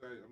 I don't know.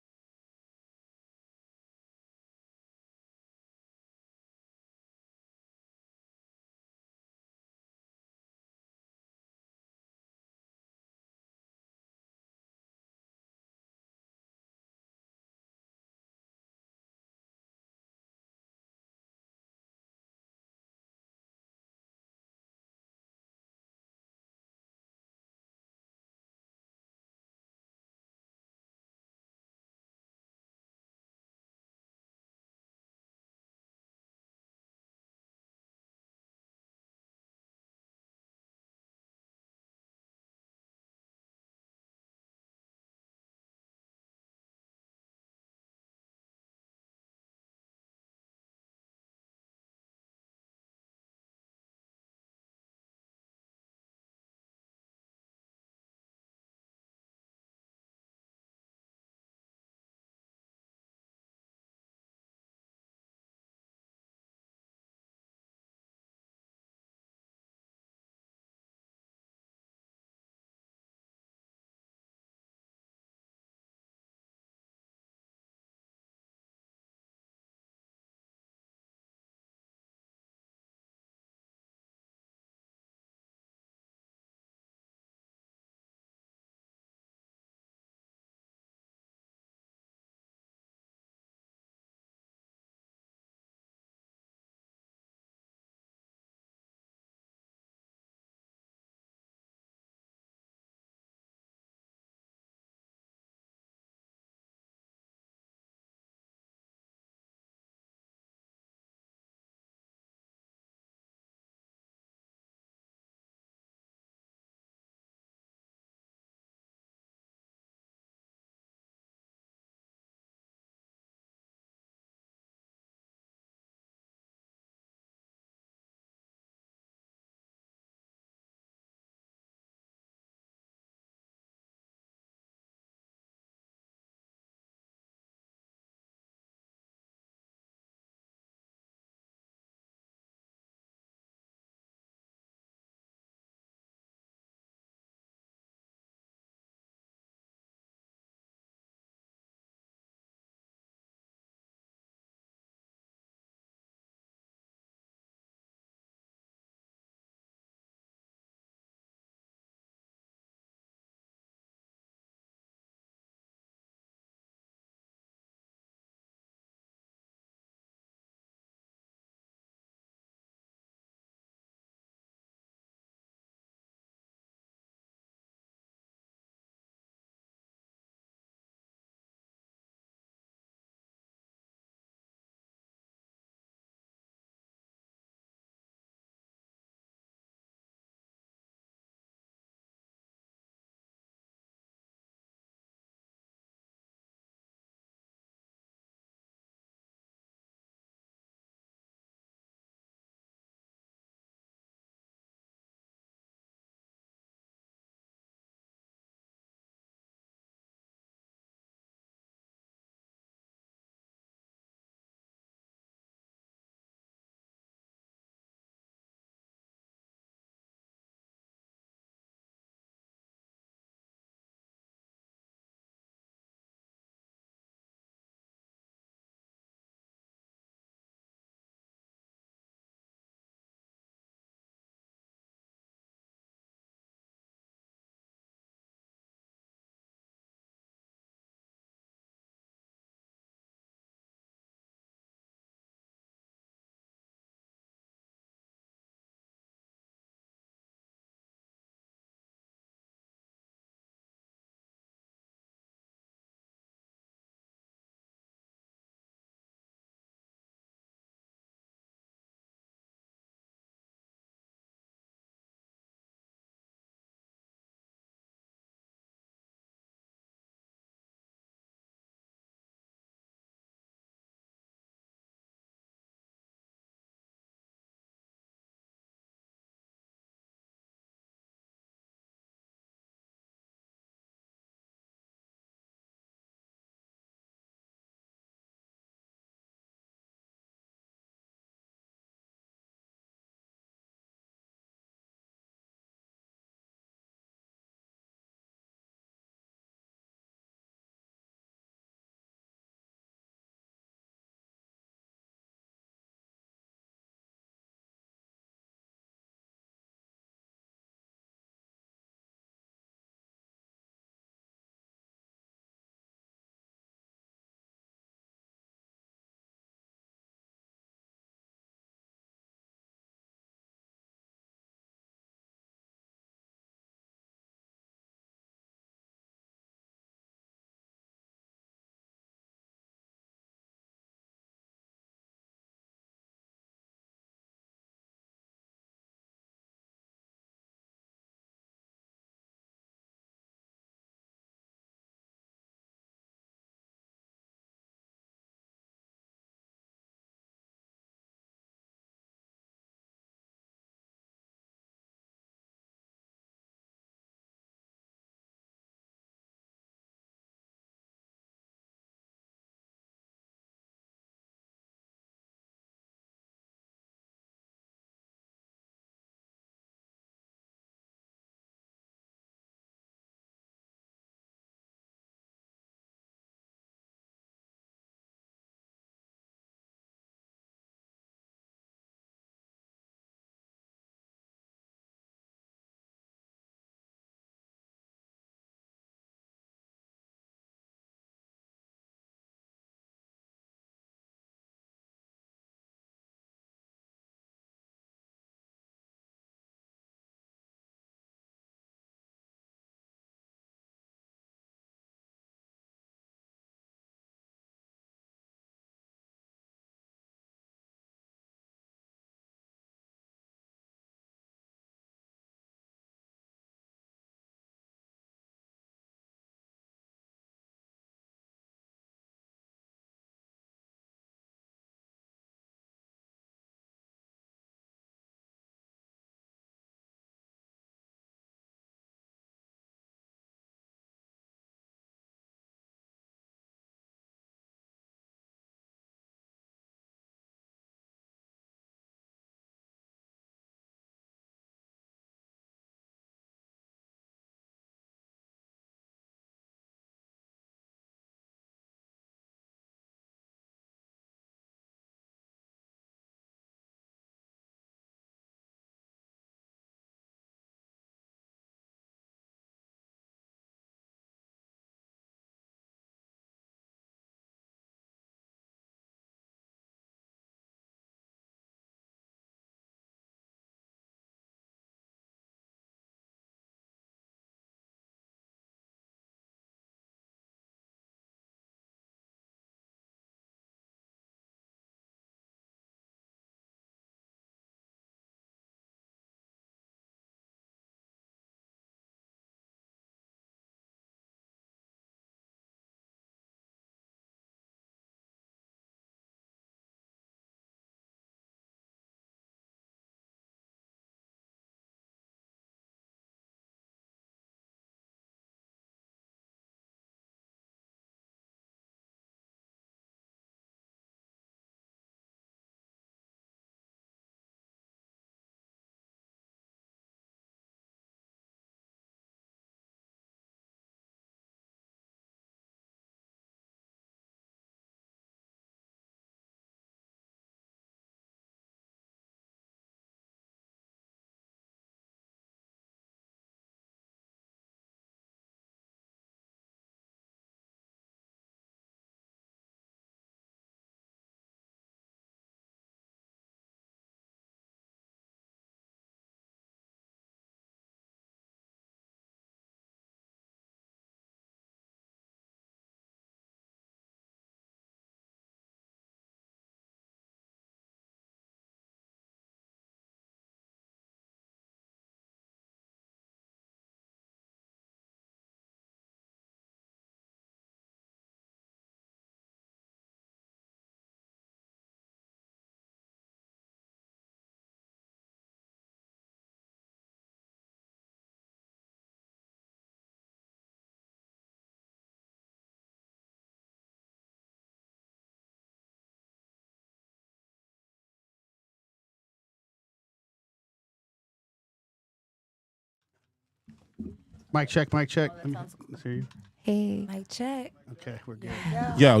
Mic check, mic check. Oh, that sounds cool. Let's hear you. Hey. Mic check. Okay, we're good. Yo.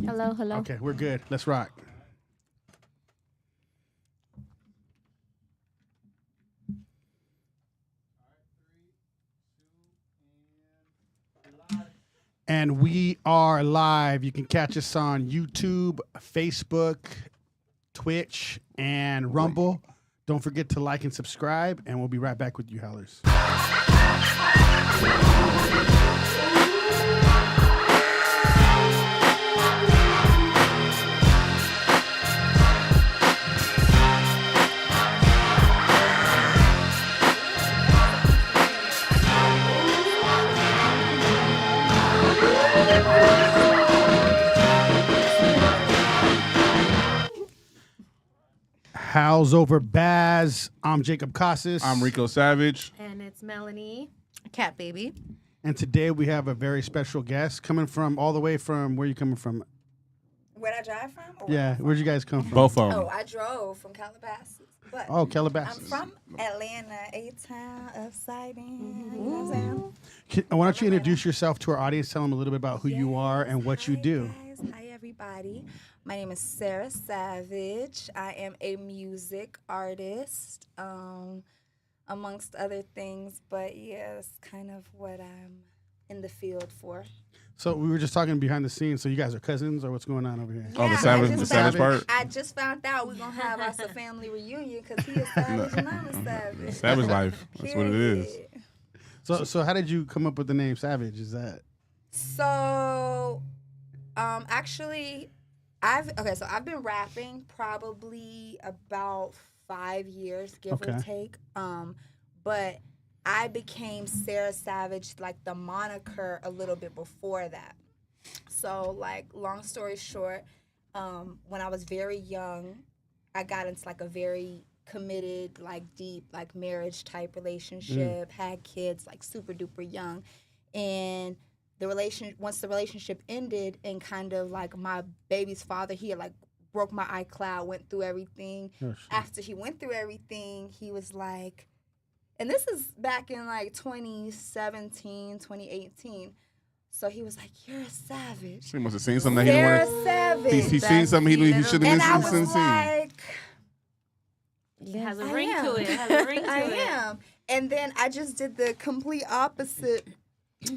Hello, hello. Okay, we're good. Let's rock. And we are live. You can catch us on YouTube, Facebook, Twitch, and Rumble. Don't forget to like and subscribe, and we'll be right back with you, Howlers. Howls over Baaz. I'm Jacob Casas. I'm Rico Savage. And it's Melanie. Cat baby. And today we have a very special guest coming from all the way from, where are you coming from? Where'd I drive from? Or Yeah, where'd you guys come from? Both of them. Oh, I drove from Calabasas. But Oh, I'm Calabasas. from Atlanta, a town of sighting. You know what I'm saying? Why don't you introduce yourself to our audience? Tell them a little bit about who you are and what you Hi, do. Guys. Hi, everybody. My name is Sara Savage. I am a music artist, amongst other things. But yeah, that's kind of what I'm in the field for. So we were just talking behind the scenes. So you guys are cousins, or what's going on over here? Oh, the Yeah, Savage, I the just Savage found- part. I just found out we're going to have us a family reunion because he is Savage and I'm a Savage. Savage life. That's what it is. Period. So how did you come up with the name Savage? Is that So, actually, I've been rapping probably about 5 years, give or Okay. take. But I became Sara Savage, like the moniker, a little bit before that. So, like, long story short, when I was very young, I got into like a very committed, like deep, like marriage type relationship, had kids like super duper young. And once the relationship ended and kind of like my baby's father, he had like broke my iCloud, went through everything. After he went through everything, he was like, and this is back in like 2017, 2018. So he was like, "You're a savage." He must have seen something that he You're didn't a savage. He's seen something he shouldn't And I have was seen. like, It has a I ring am. to it. It has a ring to I it. am. And then I just did the complete opposite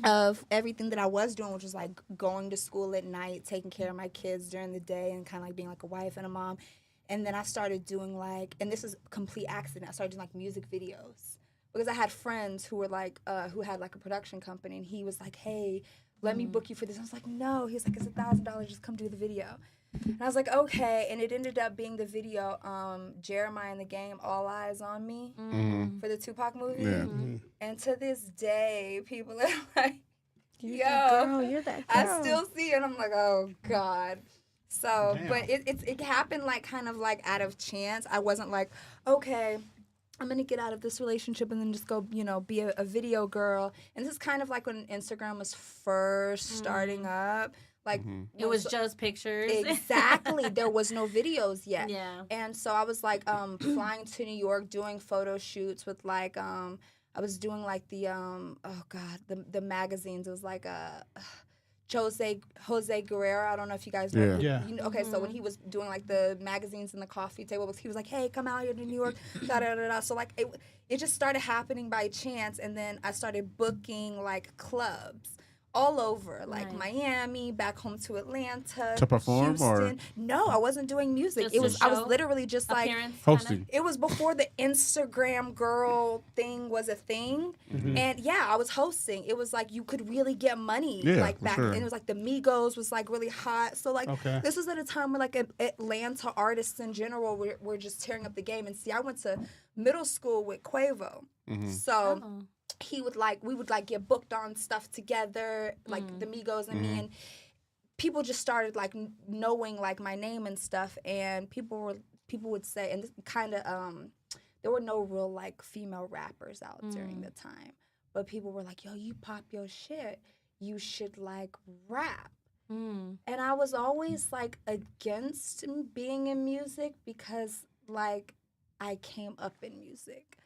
of everything that I was doing, which was like going to school at night, taking care of my kids during the day, and kind of like being like a wife and a mom. And then I started doing like, and this is a complete accident, I started doing like music videos. Because I had friends who were like, who had like a production company, and he was like, "Hey, let me book you for this." I was like, "No." He was like, "It's $1,000, just come do the video." And I was like, "Okay." And it ended up being the video, Jeremiah in the Game, All Eyes on Me, for the Tupac movie. Yeah. And to this day, people are like, You're that "Yo, girl, you're that girl. I still see it." And I'm like, "Oh God." So, Damn. but it happened like kind of like out of chance. I wasn't like, "Okay, I'm gonna get out of this relationship and then just go, be a video girl." And this is kind of like when Instagram was first starting up. Like It was just pictures. exactly. There was no videos yet. Yeah. And so I was like flying to New York, doing photo shoots with like I was doing like the the magazines. It was like Jose Guerrero. I don't know if you guys know. Yeah. Yeah. Okay, so when he was doing like the magazines and the coffee table, he was like, "Hey, come out here to New York." Da da da da. So like it just started happening by chance, and then I started booking like clubs all over, like Nice. Miami, back home to Atlanta, To perform, or- Houston. No, I wasn't doing music. Just a I was show? literally just like. Appearance. Hosting. It was before the Instagram girl thing was a thing. And yeah, I was hosting. It was like you could really get money Yeah, like for back sure. then. It was like the Migos was like really hot. So like Okay. this was at a time where like Atlanta artists in general were just tearing up the game. And see, I went to middle school with Quavo. So Oh. we would like get booked on stuff together, like the Migos and me, and people just started like knowing like my name and stuff, and people would say, and this kind of there were no real like female rappers out during the time, but people were like, "Yo, you pop your shit, you should like rap." And I was always like against being in music because like I came up in music.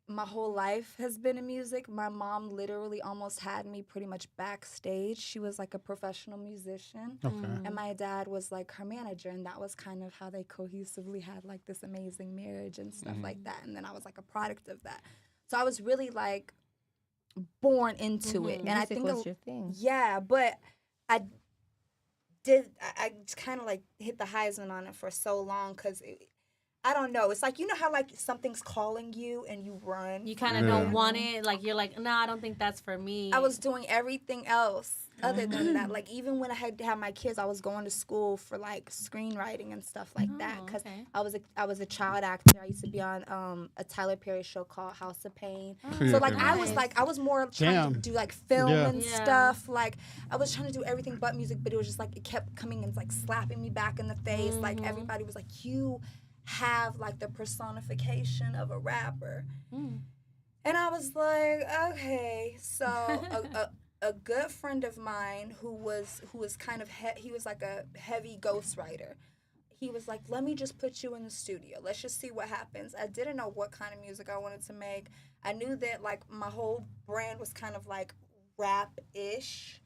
my whole life has been in music. My mom literally almost had me pretty much backstage. She was like a professional musician. Okay. And my dad was like her manager, and that was kind of how they cohesively had like this amazing marriage and stuff like that. And then I was like a product of that. So I was really like born into it. And I Music think was your thing. yeah, but I kind of like hit the Heisman on it for so long because I don't know. It's like, you know how like something's calling you and you run? You kind of don't want it. Like, you're like, nah, I don't think that's for me. I was doing everything else other than that. Like, even when I had to have my kids, I was going to school for like screenwriting and stuff like that. Because okay. I was a child actor. I used to be on a Tyler Perry show called House of Pain. So like I was like, I was more trying to do like film and stuff. Like I was trying to do everything but music, but it was just like it kept coming and like slapping me back in the face. Like everybody was like, you have like the personification of a rapper. And I was like, okay. So a good friend of mine who was kind of he was like a heavy ghostwriter. He was like, let me just put you in the studio. Let's just see what happens. I didn't know what kind of music I wanted to make. I knew that like my whole brand was kind of like rap-ish,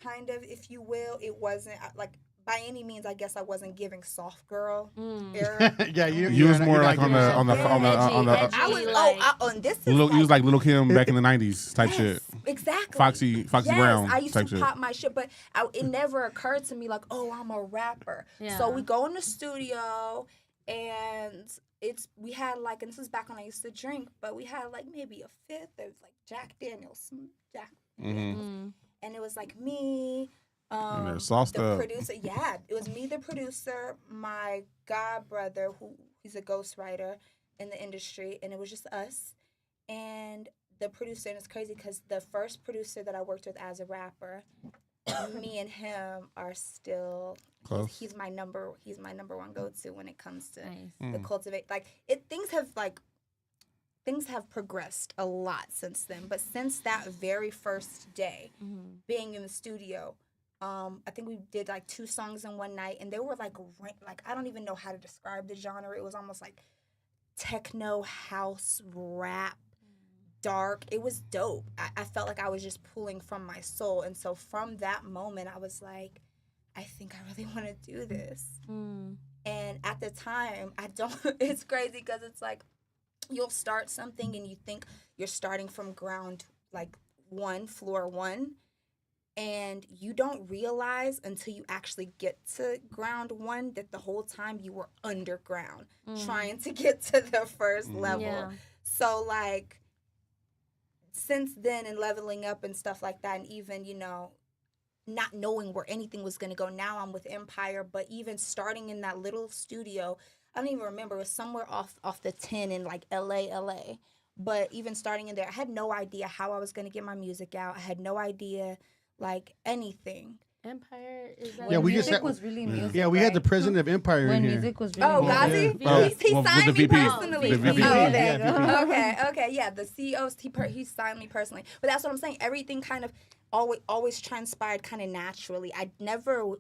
kind of, if you will. It wasn't like by any means, I guess I wasn't giving soft girl era. Yeah, You was more like on the I was and this is you was like Little Kim back in the 90s type shit. Exactly. Foxy Brown I used type to shit. pop my shit, but it never occurred to me like, oh, I'm a rapper. Yeah. So we go in the studio and we had like, and this was back when I used to drink, but we had like maybe a fifth. It was like Jack Daniels. And it was like me, the producer. Yeah, it was me, the producer, my god brother, who he's a ghostwriter in the industry, and it was just us. And the producer, and it's crazy because the first producer that I worked with as a rapper, me and him are still close. He's my number one go-to when it comes to the cultivate. Like things have progressed a lot since then. But since that very first day, being in the studio, I think we did like 2 songs in one night, and they were like I don't even know how to describe the genre. It was almost like techno, house, rap, dark. It was dope. I felt like I was just pulling from my soul. And so from that moment, I was like, I think I really want to do this. And at the time, it's crazy because it's like, you'll start something and you think you're starting from ground, like floor one. And you don't realize until you actually get to ground one that the whole time you were underground trying to get to the first level. Yeah. So like, since then and leveling up and stuff like that, and even, not knowing where anything was going to go, now I'm with Empire, but even starting in that little studio, I don't even remember, it was somewhere off the 10 in like LA. But even starting in there, I had no idea how I was going to get my music out. I had no idea like anything. Empire is that? Yeah, we music was really music. Yeah, we had the president of Empire when in here. music was really Ghazi? Yeah. He signed me personally. The VP. there you go. Okay, yeah, the CEOs, he signed me personally. But that's what I'm saying. Everything kind of always transpired kind of naturally. I never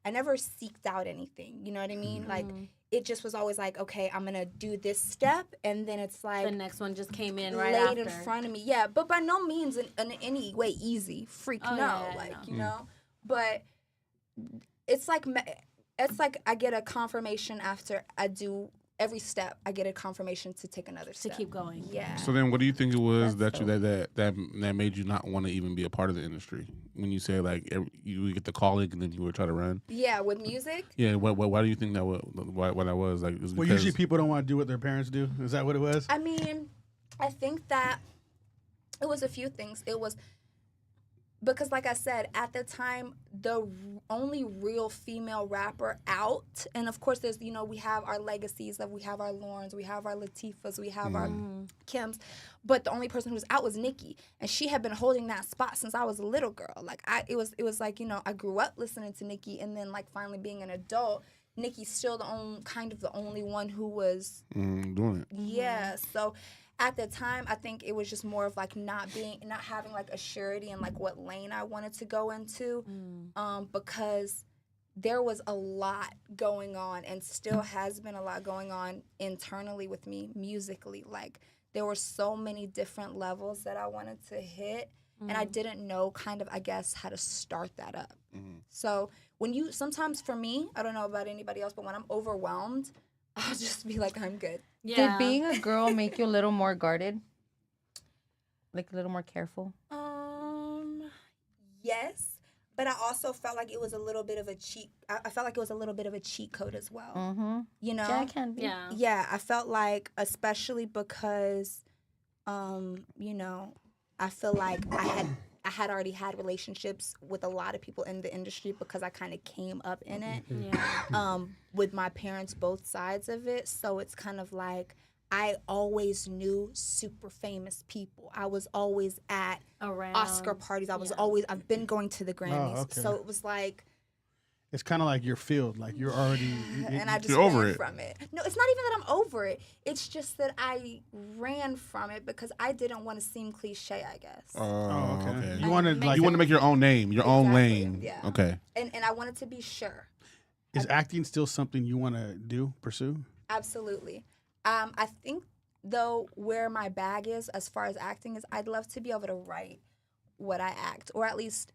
seeked out anything. You know what I mean? Like, it just was always like, okay, I'm going to do this step. And then it's like, the next one just came in right laid after. in front of me. Yeah, but by no means in any way easy. But it's like I get a confirmation after I do every step. I get a confirmation to take another step. To keep going. Yeah. So then, what do you think it was that made you not want to even be a part of the industry? When you say like you get the calling and then you were trying to run. Yeah, with music. Yeah. Why do you think that? Why that was like? Well, usually people don't want to do what their parents do. Is that what it was? I mean, I think that it was a few things. It was because, like I said, at the time, the only real female rapper out, and of course, there's, we have our legacies, we have our Laurens, we have our Latifahs, we have our Kims, but the only person who was out was Nicki, and she had been holding that spot since I was a little girl. Like, it was like, I grew up listening to Nicki, and then, like, finally being an adult, Nicki's still the only one who was doing it. Yeah, so at the time, I think it was just more of like not having like a surety in like what lane I wanted to go into, because there was a lot going on and still has been a lot going on internally with me musically. Like, there were so many different levels that I wanted to hit. And I didn't know kind of, I guess, how to start that up. So sometimes for me, I don't know about anybody else, but when I'm overwhelmed, I'll just be like, I'm good. Did being a girl make you a little more guarded? Like a little more careful? Yes. But I also felt like it was a little bit of a cheat. I felt like it was a little bit of a cheat code as well. Mm-hmm. You know? Yeah, it can be. Yeah. Yeah, I felt like, especially because, you know, I feel like I had already had relationships with a lot of people in the industry because I kind of came up in it. Yeah. With my parents, both sides of it. So it's kind of like I always knew super famous people. I was always at Around Oscar parties. I've been going to the Grammys. okay. So it was like, It's kind of like your field. Like you're already. and I just You're over ran it. from it. No, it's not even that I'm over it. It's just that I ran from it because I didn't want to seem cliche, I guess. Oh, okay. okay. You wanted like You want to make your own name, your own Exactly, lane. yeah. Okay. And I wanted to be sure. is acting still something you want to pursue? Absolutely. I think, though, where my bag is as far as acting is I'd love to be able to write what I act, or at least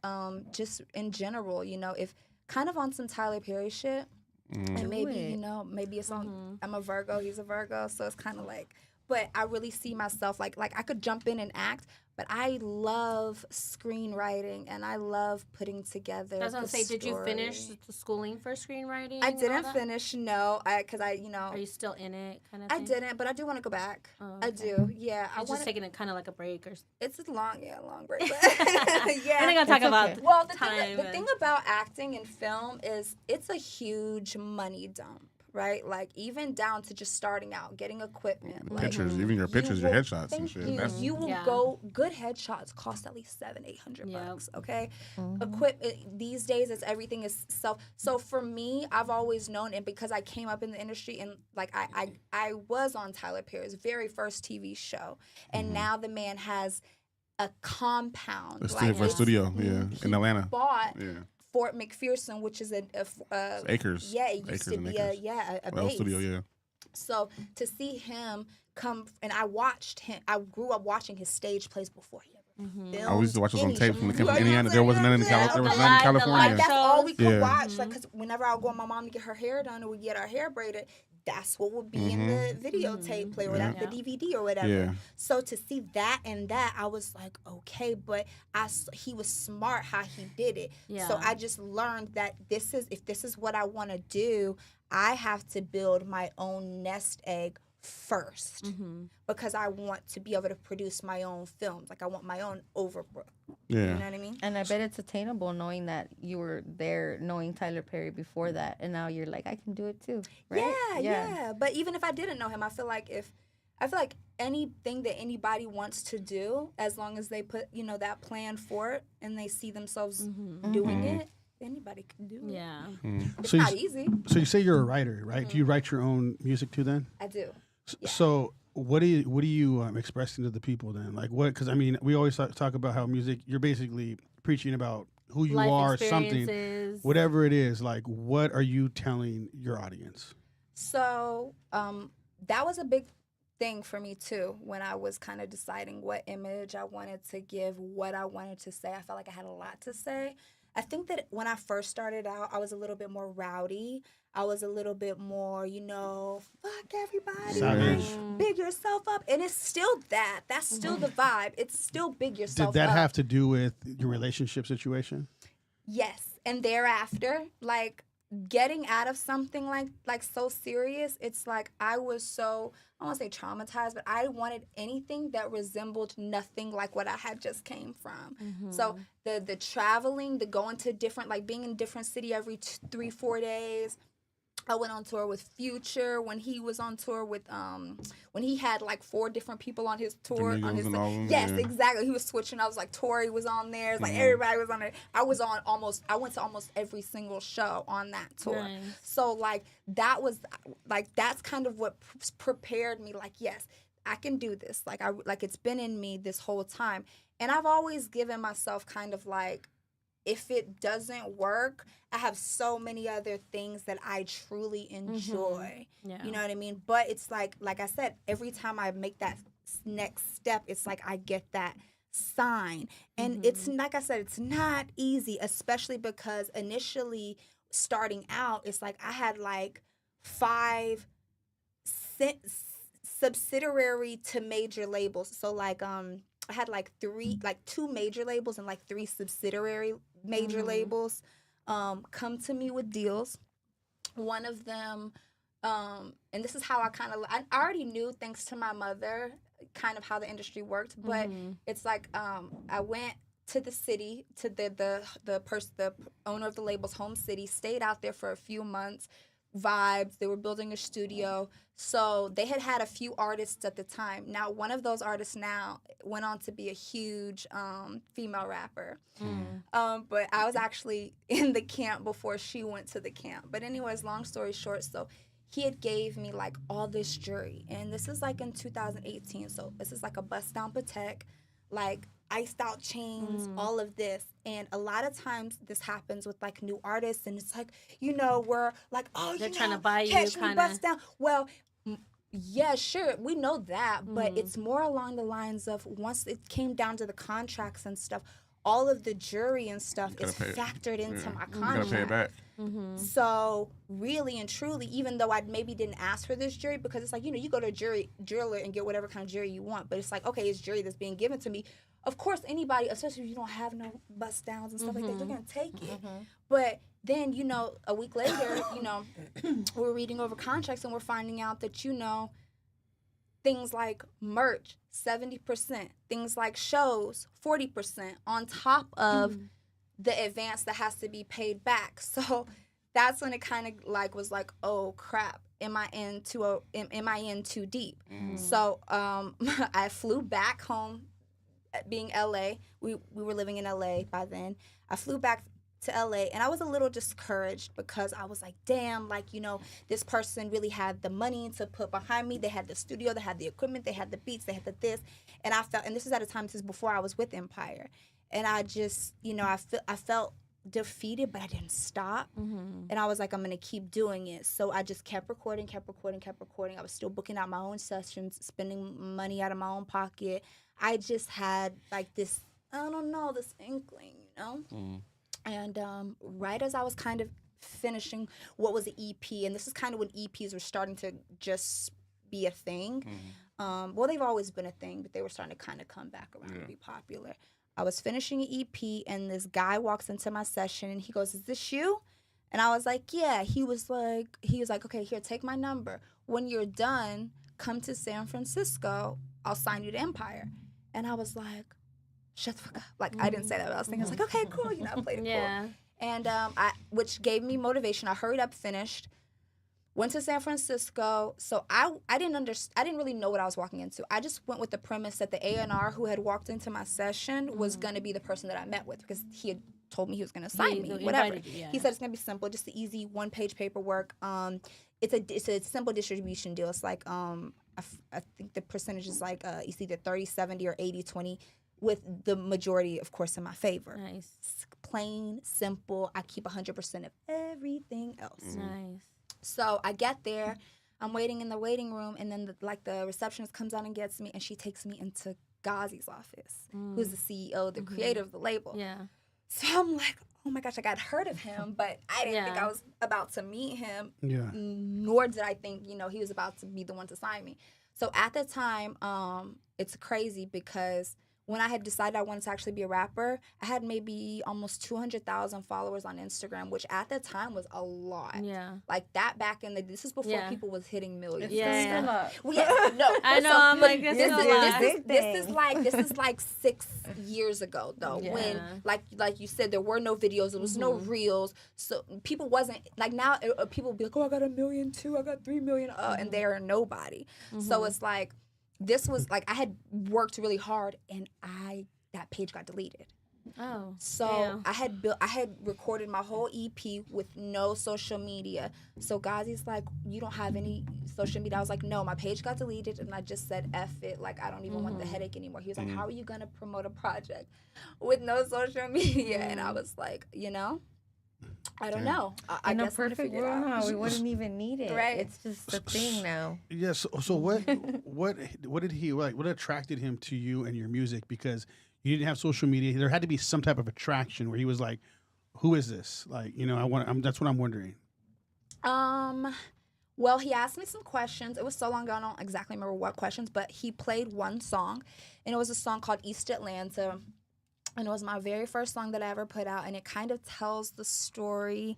just in general, you know, if kind of on some Tyler Perry shit. And maybe, you know, maybe it's on, I'm a Virgo, he's a Virgo, so it's kind of like, but I really see myself like I could jump in and act, but I love screenwriting and I love putting together. I was gonna the say, did you story. finish the schooling for screenwriting? I and all didn't that? finish, no, because I, you know, Are you still in it, kind of? I didn't, but I do want to go back. Oh, I okay. do, yeah. I I'm want just taking it kind of like a break, or It's a long break. But yeah. we're not gonna talk It's about okay. Well, the time. thing about acting and film is it's a huge money dump, right? Like even down to just starting out, getting equipment. Like, Pictures, even your pictures, your will- headshots and thank shit. You, That's, you will Yeah. go. Good headshots cost at least $700-800 Yep. bucks. Okay, these days it's everything is self. So for me, I've always known, and because I came up in the industry and like I was on Tyler Perry's very first TV show, and now the man has a compound. a studio, yeah, in Atlanta. Bought Yeah. Fort McPherson, which is Acres. Yeah, it used Acres to and be acres. a Well, base. studio, yeah. So to see him come, and I watched him. I grew up watching his stage plays before he ever filmed. I used to watch those on tape when it came You know from what Indiana. I'm There wasn't none in saying? There was The none in live- the Like California. that's all we could Yeah. watch. Like, cause whenever I would go with my mom to get her hair done, or we get our hair braided, that's what would be in the videotape player, or Yeah. the DVD or whatever. Yeah. So to see that and that, I was like, okay, but he was smart how he did it. Yeah. So I just learned that if this is what I want to do, I have to build my own nest egg first, because I want to be able to produce my own films. Like I want my own Overbrook. Yeah. You know what I mean? And I bet it's attainable knowing that you were there, knowing Tyler Perry before that, and now you're like, I can do it too, right? Yeah. But even if I didn't know him, I feel like anything that anybody wants to do, as long as they put, you know, that plan for it and they see themselves doing it, anybody can do it. Yeah. It's So not easy. So you say you're a writer, right? Do you write your own music too? Then. I do. So what do you expressing to the people then? Like what? Because I mean, we always talk about how music. You're basically preaching about who you Life are, something, experiences. whatever it is. Like what are you telling your audience? So that was a big thing for me too when I was kind of deciding what image I wanted to give, what I wanted to say. I felt like I had a lot to say. I think that when I first started out, I was a little bit more rowdy. I was a little bit more, you know, fuck everybody, Savage. big yourself up. And it's still that. That's still the vibe. It's still big yourself Did that up. have to do with your relationship situation? Yes. And thereafter, like getting out of something like so serious, it's like I was so, I don't want to say traumatized, but I wanted anything that resembled nothing like what I had just came from. So the traveling, the going to different, like being in different city every 3-4 days. I went on tour with Future when he was on tour with when he had like 4 different people on his tour. Migos On his and all of them, yes, yeah. exactly. He was switching. I was like Tori was on there. It's like everybody was on there. I went to almost every single show on that tour. Nice. So like that was like that's kind of what prepared me. Like yes, I can do this. Like it's been in me this whole time, and I've always given myself kind of like, if it doesn't work, I have so many other things that I truly enjoy. Yeah. You know what I mean? But it's like I said, every time I make that next step, it's like I get that sign. And it's like I said, it's not easy, especially because initially starting out, it's like I had like 5 subsidiary to major labels. So like I had like 2 major labels and like 3 subsidiary major labels come to me with deals. One of them, and this is how I already knew, thanks to my mother, kind of how the industry worked, but it's like I went to the city, to the owner of the label's home city, stayed out there for a few months, vibes. They were building a studio, so they had a few artists at the time. Now one of those artists now went on to be a huge female rapper, but I was actually in the camp before she went to the camp. But anyways, long story short, so he had gave me like all this jewelry, and this is like in 2018, so this is like a bust down Patek, like iced out chains, all of this. And a lot of times this happens with like new artists, and it's like, you know, we're like, oh, They're you trying know, to buy you, catch me kinda. bust down. Well, yeah, sure, we know that, but it's more along the lines of once it came down to the contracts and stuff, all of the jury and stuff is factored into my You gotta contract. pay it back. So really and truly, even though I maybe didn't ask for this jewelry, because it's like, you know, you go to a jeweler and get whatever kind of jewelry you want, but it's like, okay, it's jewelry that's being given to me. Of course, anybody, especially if you don't have no bust downs and stuff like that, they're gonna take it. But then, you know, a week later, you know, we're reading over contracts and we're finding out that, you know, things like merch, 70%, things like shows, 40%, on top of the advance that has to be paid back. So that's when it kind of like was like, oh crap, am I in too deep? So I flew back home, being LA. We were living in LA by then. I flew back to LA, and I was a little discouraged because I was like, damn, like, you know, this person really had the money to put behind me. They had the studio, they had the equipment, they had the beats, they had the this. And I felt, and this is at a time, this is before I was with Empire. And I just, you know, I felt defeated, but I didn't stop. And I was like, I'm going to keep doing it. So I just kept recording. I was still booking out my own sessions, spending money out of my own pocket. I just had like this, I don't know, this inkling, you know? And right as I was kind of finishing what was an EP, and this is kind of when EPs were starting to just be a thing. Well, they've always been a thing, but they were starting to kind of come back around and be popular. I was finishing an EP, and this guy walks into my session, and he goes, "Is this you?" And I was like, "Yeah." He was like, "Okay, here, take my number. When you're done, come to San Francisco. I'll sign you to Empire." And I was like, shut the fuck up. Like, I didn't say that, but I was thinking, I was like, okay, cool. You know, I played it cool. And which gave me motivation. I hurried up, finished, went to San Francisco. So I didn't really know what I was walking into. I just went with the premise that the A&R who had walked into my session was going to be the person that I met with, because he had told me he was going to sign me, whatever. He said it's going to be simple, just the easy one-page paperwork. It's a simple distribution deal. It's like, I think the percentage is like it's either 30-70 or 80-20, with the majority, of course, in my favor. Nice. It's plain, simple. I keep 100% of everything else. Nice. So I get there. I'm waiting in the waiting room, and then the receptionist comes out and gets me, and she takes me into Ghazi's office, who's the CEO, the creator of the label. Yeah. So I'm like, oh my gosh, like, I'd heard of him, but I didn't think I was about to meet him. Yeah. Nor did I think, you know, he was about to be the one to sign me. So at the time, it's crazy because when I had decided I wanted to actually be a rapper, I had maybe almost 200,000 followers on Instagram, which at the time was a lot. Yeah. Like that back in the, this is before people was hitting millions. Yeah. Well, yeah, no. I know. So, I'm like, this is like 6 years ago though. Yeah. When like you said, there were no videos, there was no reels, so people wasn't like now. People be like, oh, I got 1 million too, I got 3 million, and they are nobody. So it's like, this was like, I had worked really hard, and that page got deleted. Oh. So I had recorded my whole EP with no social media. So Ghazi's like, you don't have any social media? I was like, no, my page got deleted, and I just said F it, like, I don't even want the headache anymore. He was like, how are you gonna promote a project with no social media? And I was like, you know, I don't Damn. know. I In a guess I'm gonna perfect figure it world, out. no, we wouldn't even need it. Right. It's just a thing now. Yeah. So what did he like? What attracted him to you and your music? Because you didn't have social media. There had to be some type of attraction where he was like, "Who is this?" Like, that's what I'm wondering. Well, he asked me some questions. It was so long ago, I don't exactly remember what questions, but he played one song, and it was a song called East Atlanta. And it was my very first song that I ever put out, and it kind of tells the story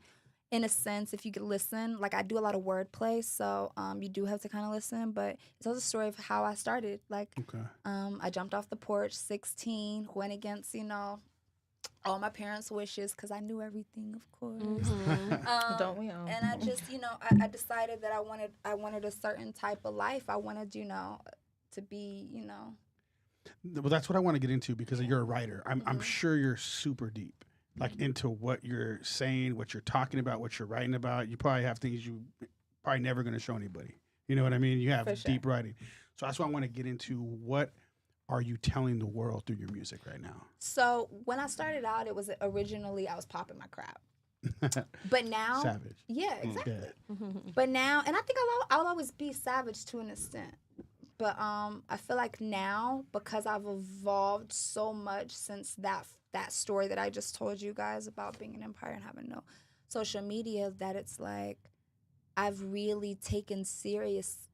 in a sense, if you could listen. Like, I do a lot of wordplay, so you do have to kind of listen, but it tells the story of how I started. Like, Okay. I jumped off the porch, 16, went against, all my parents' wishes because I knew everything, of course. Don't we all? And I just, I decided that I wanted a certain type of life. I wanted, to be, Well, that's what I want to get into because you're a writer. I'm sure you're super deep, like into what you're saying, what you're talking about, what you're writing about. You probably have things you probably never going to show anybody. You know what I mean? You have For sure. deep writing. So that's why I want to get into what are you telling the world through your music right now? So when I started out, it was originally I was popping my crap. But now, Savage. yeah, exactly. Yeah. But now, and I think I'll always be savage to an extent. But I feel like now, because I've evolved so much since that story that I just told you guys about being an empire and having no social media, that it's like I've really taken serious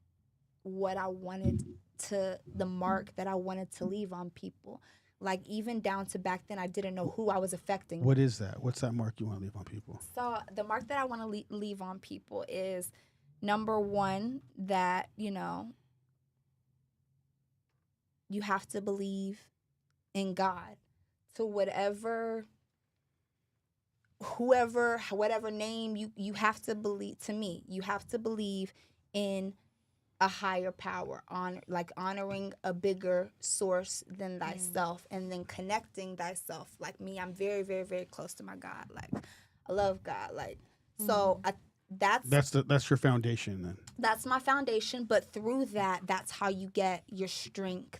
what I wanted the mark that I wanted to leave on people. Like, even down to back then, I didn't know who I was affecting. What is that? What's that mark you want to leave on people? So the mark that I want to leave on people is, number one, that, you have to believe in God. To whatever name you have to believe, to me, you have to believe in a higher power, honoring a bigger source than thyself, and then connecting thyself. Like me, I'm very, very, very close to my God. Like, I love God. Like, so that's your foundation then. That's my foundation. But through that's how you get your strength,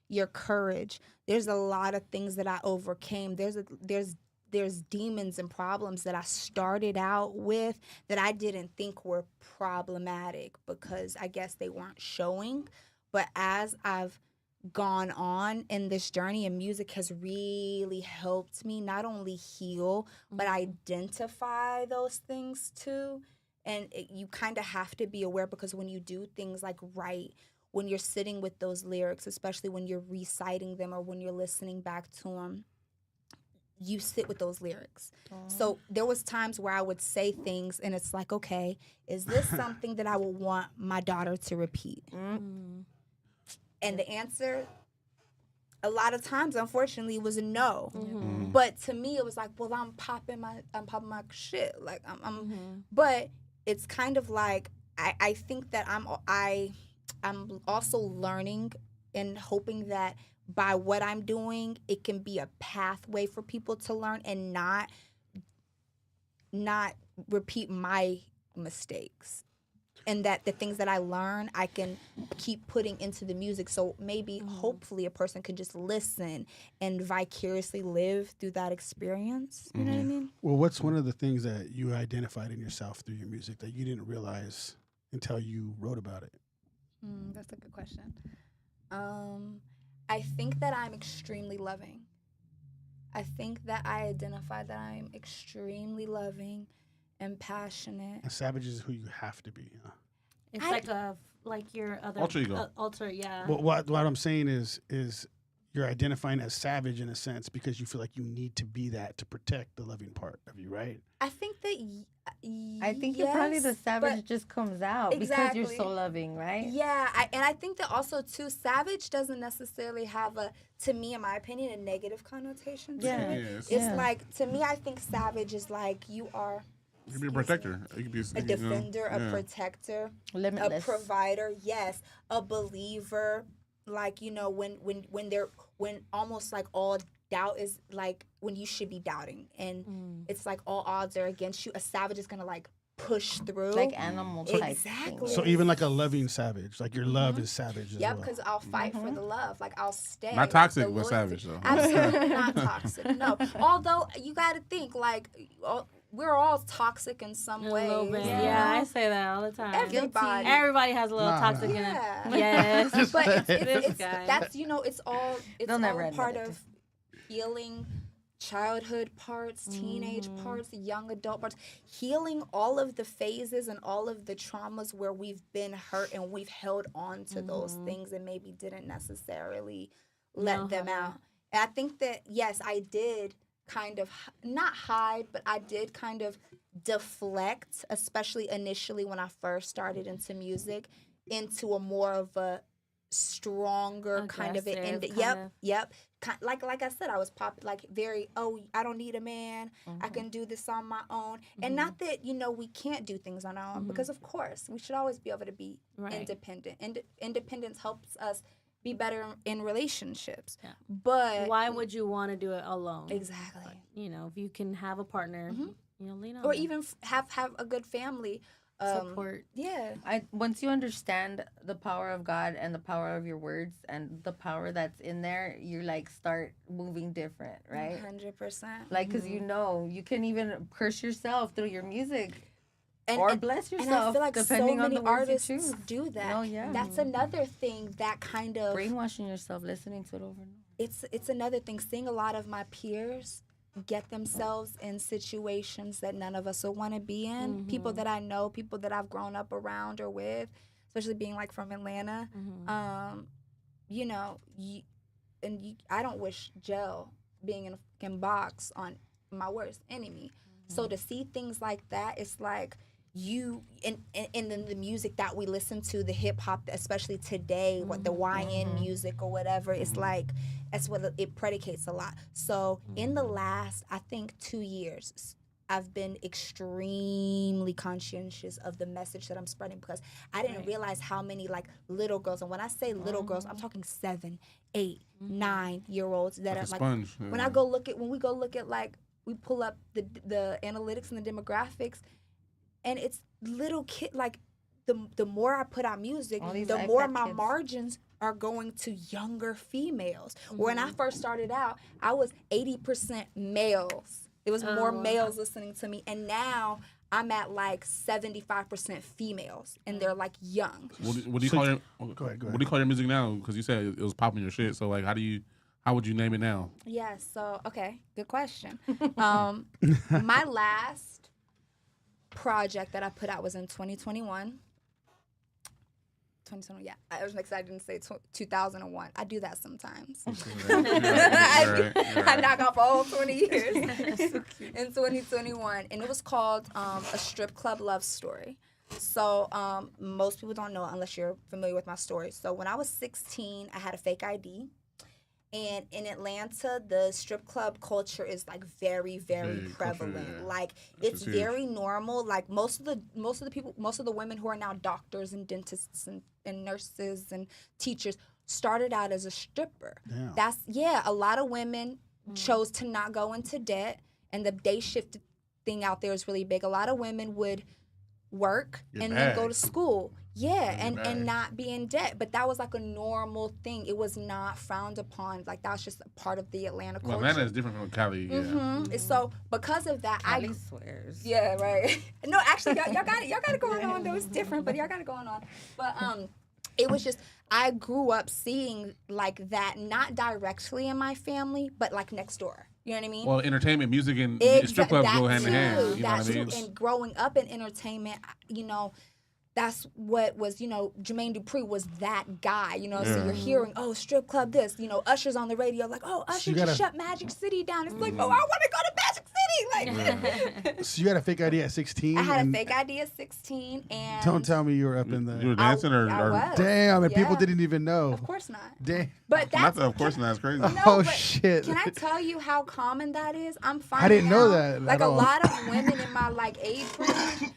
your courage. There's a lot of things that I overcame. There's demons and problems that I started out with that I didn't think were problematic because I guess they weren't showing. But as I've gone on in this journey, and music has really helped me not only heal, but identify those things too. And you kind of have to be aware, because when you do things like write, when you're sitting with those lyrics, especially when you're reciting them or when you're listening back to them, you sit with those lyrics. So there was times where I would say things and it's like, okay, is this something that I would want my daughter to repeat? And the answer, a lot of times, unfortunately, was a no. But to me, it was like, well, I'm popping my shit. Like, but it's kind of like, I think that I'm also learning and hoping that by what I'm doing, it can be a pathway for people to learn and not repeat my mistakes. And that the things that I learn, I can keep putting into the music. So maybe, hopefully, a person could just listen and vicariously live through that experience. You know what I mean? Well, what's one of the things that you identified in yourself through your music that you didn't realize until you wrote about it? That's a good question. I think that I'm extremely loving. I think that I identify that I'm extremely loving and passionate. And Savage is who you have to be. Huh? It's like your other Alter ego. alter, yeah. Well, what I'm saying is you're identifying as Savage in a sense because you feel like you need to be that to protect the loving part of you, right? I think that I think yes, probably the savage but just comes out because Exactly. you're so loving, right? Yeah, and I think that also too, Savage doesn't necessarily have to me, in my opinion, a negative connotation to Yeah. it. Yes. It's like, to me, I think Savage is like, you are You can be a protector. You can be a defender, a protector, Limitless. a provider, yes, a believer. Like, when almost like all doubt is like when you should be doubting, and it's like all odds are against you. A savage is gonna like push through, Like animal type Exactly. thing. So even like a loving savage, like your love is savage as Yep, well. because I'll fight for the love. Like, I'll stay. Not toxic, The but loyalty. savage, though. Absolutely not toxic. No. Although you got to think, like, we're all toxic in some A way. little bit. Yeah. Yeah, I say that all the time. Everybody. Everybody has a little Nah. toxic in Yeah. it. Yes. But This it's guy. that's it's all They'll never admit part it. of healing childhood parts, teenage parts, young adult parts, healing all of the phases and all of the traumas where we've been hurt and we've held on to those things and maybe didn't necessarily let them out. And I think that yes, I did kind of not hide, but I did kind of deflect, especially initially when I first started into music, into a more of a stronger kind of Aggressive, it. kind Yep. Like I said, I was very, I don't need a man. I can do this on my own. And not that, we can't do things on our own, because of course we should always be able to be independent. Independence helps us be better in relationships. Yeah. But Why would you want to do it alone? exactly. If you can have a partner, lean on Or them. even have a good family support. Yeah. Once you understand the power of God and the power of your words and the power that's in there, you like start moving different, right? 100%. Like, because you can even curse yourself through your music And, or and, bless and yourself, I feel like depending so on many the words artists you choose. do that. Oh, yeah. That's another thing that kind of Brainwashing yourself, listening to it over and over. it's another thing. Seeing a lot of my peers get themselves in situations that none of us would want to be in. People that I know, people that I've grown up around or with, especially being like from Atlanta. I don't wish jail being in a fucking box on my worst enemy. So to see things like that, it's like you and then the music that we listen to, the hip hop, especially today, what the YN music or whatever, it's like that's what it predicates a lot. So in the last, I think 2 years, I've been extremely conscientious of the message that I'm spreading, because I didn't realize how many like little girls, and when I say little girls, I'm talking 7, 8, 9-year-olds that Like are a like, sponge. when Yeah. we go look at like, we pull up the analytics and the demographics, and it's little kid, like the more I put out music, All these the more iPad my kids. margins are going to younger females. When I first started out, I was 80% males. It was more males listening to me, and now I'm at like 75% females, and they're like young. What do you call your? Go ahead. What do you call your music now? Because you said it was popping your shit. So like, how would you name it now? Yeah, so, okay, good question. My last project that I put out was in 2021. 2021, yeah. I was excited to say 2001. I do that sometimes. I knock off a whole 20 years in 2021. And it was called A Strip Club Love Story. So most people don't know it unless you're familiar with my story. So when I was 16, I had a fake ID. And in Atlanta, the strip club culture is like very, very prevalent. yeah. Like That's it's huge. very normal. Like most of the people, most of the women who are now doctors and dentists and nurses and teachers started out as a stripper. Damn. A lot of women chose to not go into debt, and the day shift thing out there is really big. A lot of women would work Get and then go to bags. school. Yeah, and bags. not be in debt. But that was like a normal thing. It was not frowned upon. Like that was just a part of the Atlanta culture. Well, Atlanta is different from Cali. Yeah. And so because of that, Cali swears. yeah, right. No, actually, y'all got it. Y'all got it going on. Though it's different, but y'all got it going on. But it was just I grew up seeing like that, not directly in my family, but like next door. You know what I mean? Well, entertainment, music, and strip That clubs go hand in hand. too, You know what I that mean? too. And growing up in entertainment, that's what was, Jermaine Dupri was that guy, so you're hearing, oh, strip club this, Usher's on the radio, like, oh, Usher just shut Magic City down. It's like, oh, I want to go to Magic City. Like, So you had a fake ID at 16? I had a and fake ID at 16, and Don't tell me you were up in You the. were dancing or was. Damn, and people Yeah. didn't even know. Of course not. Damn. But not that's, of course not. That's crazy. No, Oh, but shit. Can I tell you how common that is? I'm finding didn't know out, that Like at a all. lot of women in my like age range,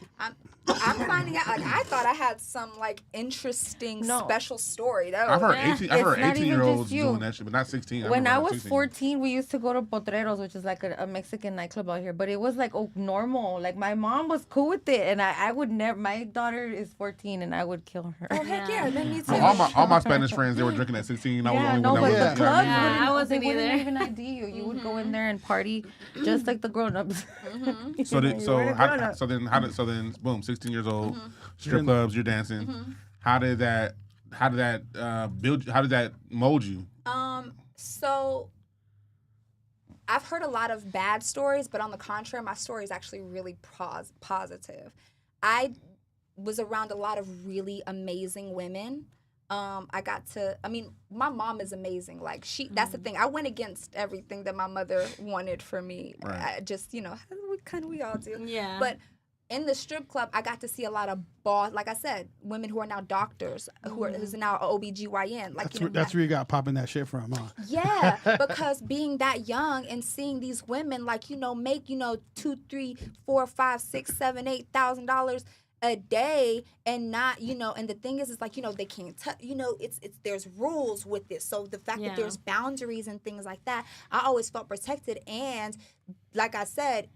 I'm finding out. Like I thought I had some like interesting special story. That I've heard Yeah. 18. I've heard It's not even 18-year-olds just you. doing that shit, but not 16. When I remember was 16. 14, we used to go to Potreros, which is like a Mexican nightclub out here. But it was like normal. Like my mom was cool with it, and I would never. My daughter is 14, and I would kill her. oh heck yeah, then me too. No, all my Spanish friends, they were drinking at 16. I was the only no, one but that the was. clubs Yeah, wouldn't, I wasn't they wouldn't either. even ID you. You would go in there and party just like the grown-ups. So then boom, 16 years old, strip clubs, you're dancing. How did that build? How did that mold you? So I've heard a lot of bad stories, but on the contrary, my story is actually really positive. I was around a lot of really amazing women. My mom is amazing. Like that's the thing. I went against everything that my mother wanted for me. Right. I just, we all do. Yeah. But in the strip club, I got to see a lot of like I said, women who are now doctors, who's now an OBGYN. Like That's where you got popping that shit from, huh? Yeah, because being that young and seeing these women like make $2, $3, $4, $5, $6, $7, $8,000 a day, and not and the thing is like they can't touch, it's there's rules with this. So the fact that there's boundaries and things like that, I always felt protected. And like I said,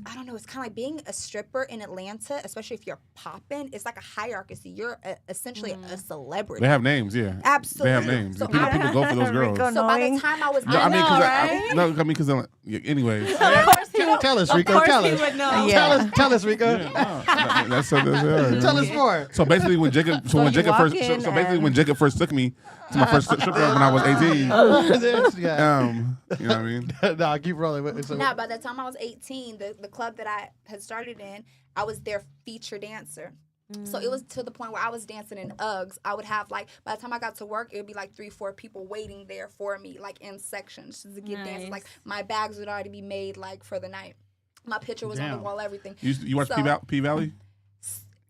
I don't know, it's kind of like being a stripper in Atlanta, especially if you're popping. It's like a hierarchy. You're essentially a celebrity. They have names, yeah. Absolutely. They have names. So People go for those girls. So by the time I was Because anyways. Tell us, Rico. Tell us. Yeah. Tell us, Rico. That's Tell us more. So basically, when Jacob first took me to my first strip club when I was 18, you know what I mean? Nah, keep rolling. By the time I was 18, the club that I had started in, I was their feature dancer. So it was to the point where I was dancing in Uggs. I would have by the time I got to work, it would be like 3-4 people waiting there for me, like in sections to get dances. Like my bags would already be made for the night. My picture was on the wall, everything. You watch P Valley?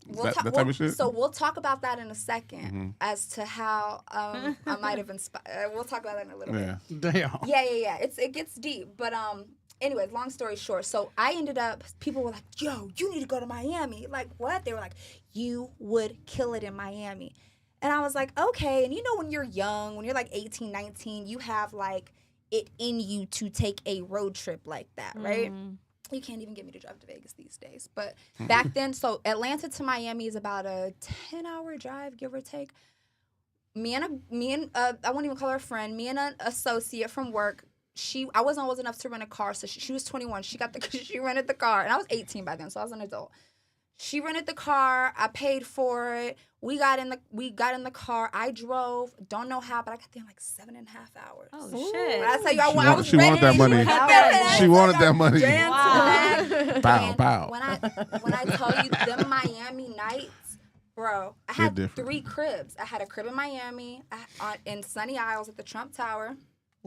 That type of shit? So we'll talk about that in a second as to how I might have inspired. We'll talk about that in a little bit. Damn. Yeah. It gets deep, but anyways, long story short, so I ended up, people were like, yo, you need to go to Miami. Like, what? They were like, you would kill it in Miami. And I was like, okay. And when you're young, when you're like 18, 19, you have it in you to take a road trip like that, right? You can't even get me to drive to Vegas these days. But back then, so Atlanta to Miami is about a 10-hour drive, give or take. Me and I won't even call her a friend. Me and an associate from work, I wasn't old enough to rent a car, so she was 21. She rented the car, and I was 18 by then, so I was an adult. She rented the car. I paid for it. We got in the car. I drove. Don't know how, but I got there in 7.5 hours. Oh shit! When I tell you, I was she ready. wanted that money. She wanted that money. Wow. Bow. When I tell you them Miami nights, bro, I had different. 3 cribs. I had a crib in Miami, in Sunny Isles at the Trump Tower.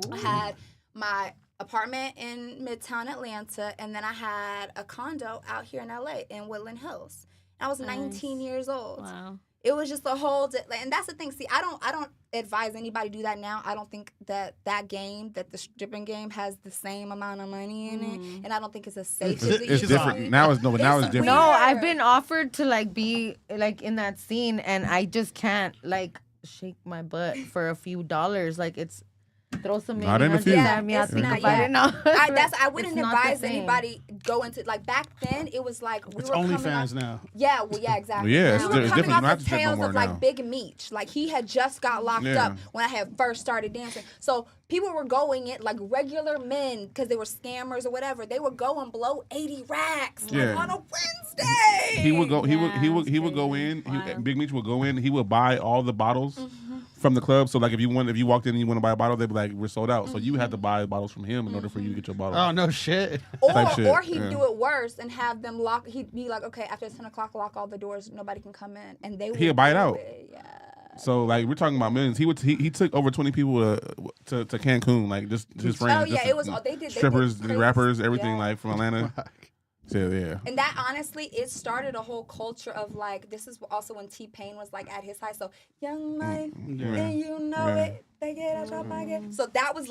Ooh. I had my apartment in Midtown Atlanta, and then I had a condo out here in LA in Woodland Hills. And I was 19 years old. Wow. It was just a whole, and that's the thing. See, I don't advise anybody do that now. I don't think that the stripping game, has the same amount of money in it, and I don't think it's as safe as it It's used different to be. now. It's different. No, I've been offered to be in that scene, and I just can't shake my butt for a few dollars. It's throw some Not in the field. at me. I It's think not, about it now. I wouldn't It's not the advise same. anybody go into back then. It was It's were coming OnlyFans off, now. Yeah, exactly. Yeah, it's we were different. coming You don't off have the to strip no tails more of now. Big Meech. He had just got locked up when I had first started dancing. So people were going in regular men because they were scammers or whatever. They would go and blow 80 racks on a Wednesday. He would go. He would go in. Big Meech would go in. He would buy all the bottles from the club. So if you walked in and you want to buy a bottle, they'd be like, we're sold out. So you had to buy bottles from him in order for you to get your bottle. Oh no shit. Or he'd do it worse and have them lock. He'd be like, okay, after 10 o'clock, lock all the doors. Nobody can come in, and they would He'd buy it out. Yeah. So we're talking about millions. He took over 20 people to Cancun, just his friends. Oh yeah, just it was. They did strippers, they did rappers, everything yeah. from Atlanta. So yeah. And that honestly, it started a whole culture of this is also when T-Pain was at his height. So young money, and you know it, they get out your pocket. So that was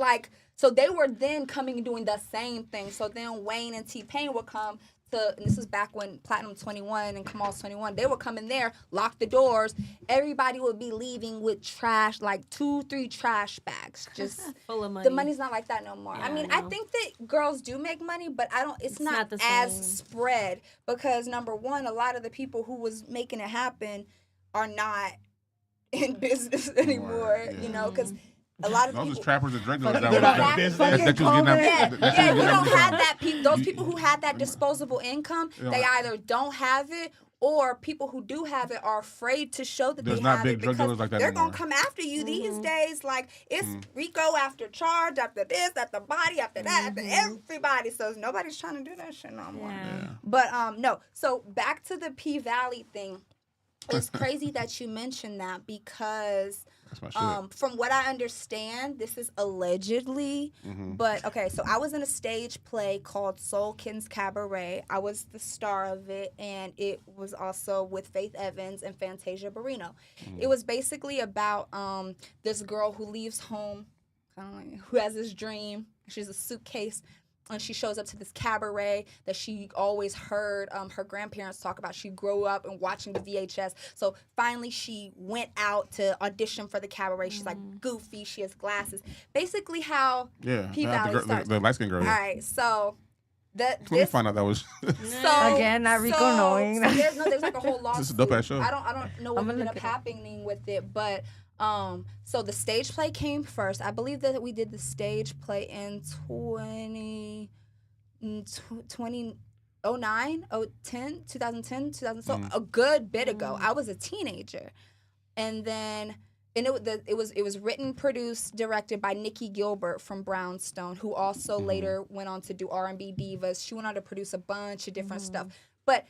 so they were then coming and doing the same thing. So then Wayne and T-Pain would come and this was back when Platinum 21 and Kamal's 21, they would come in there, lock the doors. Everybody would be leaving with trash, like 2-3 trash bags, just full of money. The money's not like that no more. Yeah, I mean, I I know. think that girls do make money, but it's not the as same. spread because number one, a lot of the people who was making it happen are not in business anymore, Yeah. you know, because a lot of Those people. is trappers and drug dealers. They're not in that business. was getting out. Yeah, that you was yeah, getting you out don't the have car. that. Those people who have that disposable income, Yeah. they either don't have it, or people who do have it are afraid to show that There's they not have big it drug because dealers like that they're anymore. gonna come after you these days. Like it's Mm. Rico after charge, after this, after body, after that, after everybody. So nobody's trying to do that shit no more. Yeah. But no. So back to the P Valley thing. It's crazy that you mentioned that because That's my shit. from what I understand, this is allegedly, but okay, so I was in a stage play called Soulkins Cabaret. I was the star of it, and it was also with Faith Evans and Fantasia Barrino. It was basically about this girl who leaves home, who has this dream. She's a suitcase. And she shows up to this cabaret that she always heard her grandparents talk about. She grew up and watching the VHS. So finally she went out to audition for the cabaret. She's like goofy. She has glasses. Basically how Yeah. P Valley starts. The light skin girl. All Yeah. right, so Let me find out that was. so Again, not Rico knowing. So there's like a whole lawsuit. This is a dope-ass show. I don't know what I'm gonna ended up look it up. happening with it, but so the stage play came first. I believe that we did the stage play in 2010, so a good bit ago. I was a teenager, and then it was written, produced, directed by Nikki Gilbert from Brownstone, who also later went on to do R&B Divas. She went on to produce a bunch of different stuff. But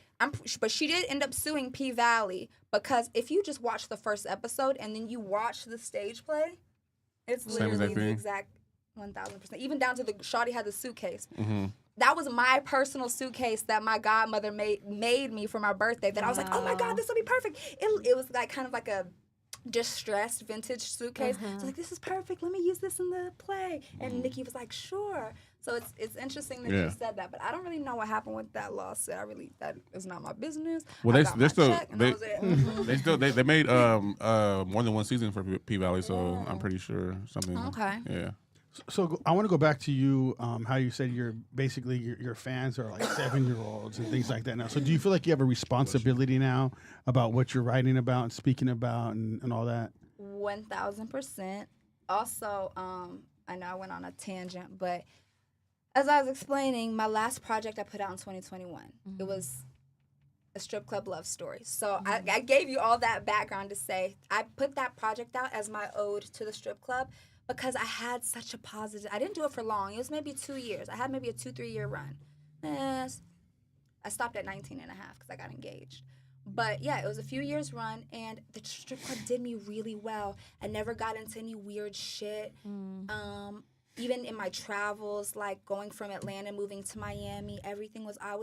she did end up suing P Valley because if you just watch the first episode and then you watch the stage play, it's Same literally exact the thing? exact 1,000%. Even down to the shawty had the suitcase. Mm-hmm. That was my personal suitcase that my godmother made me for my birthday. That I was like, oh my God, this will be perfect. It was like kind of like a distressed vintage suitcase. So I was like, this is perfect. Let me use this in the play. And Nikki was like, sure. So it's interesting that you said that, but I don't really know what happened with that lawsuit. That is not my business. Well, I they got they're my still check, and that was it. they made more than one season for P Valley, so I'm pretty sure something. Okay. Yeah. So I want to go back to you, how you said you're basically your fans are like 7-year-olds and things like that now. So do you feel like you have a responsibility now about what you're writing about and speaking about and all that? 1,000%. Also, I know I went on a tangent, but as I was explaining, my last project I put out in 2021, it was a strip club love story. So I gave you all that background to say I put that project out as my ode to the strip club because I had such a positive. I didn't do it for long. It was maybe 2 years. I had maybe a 2-3 year run. I stopped at 19 and a half because I got engaged. But yeah, it was a few years run, and the strip club did me really well. I never got into any weird shit. Even in my travels, like going from Atlanta, moving to Miami, everything was, I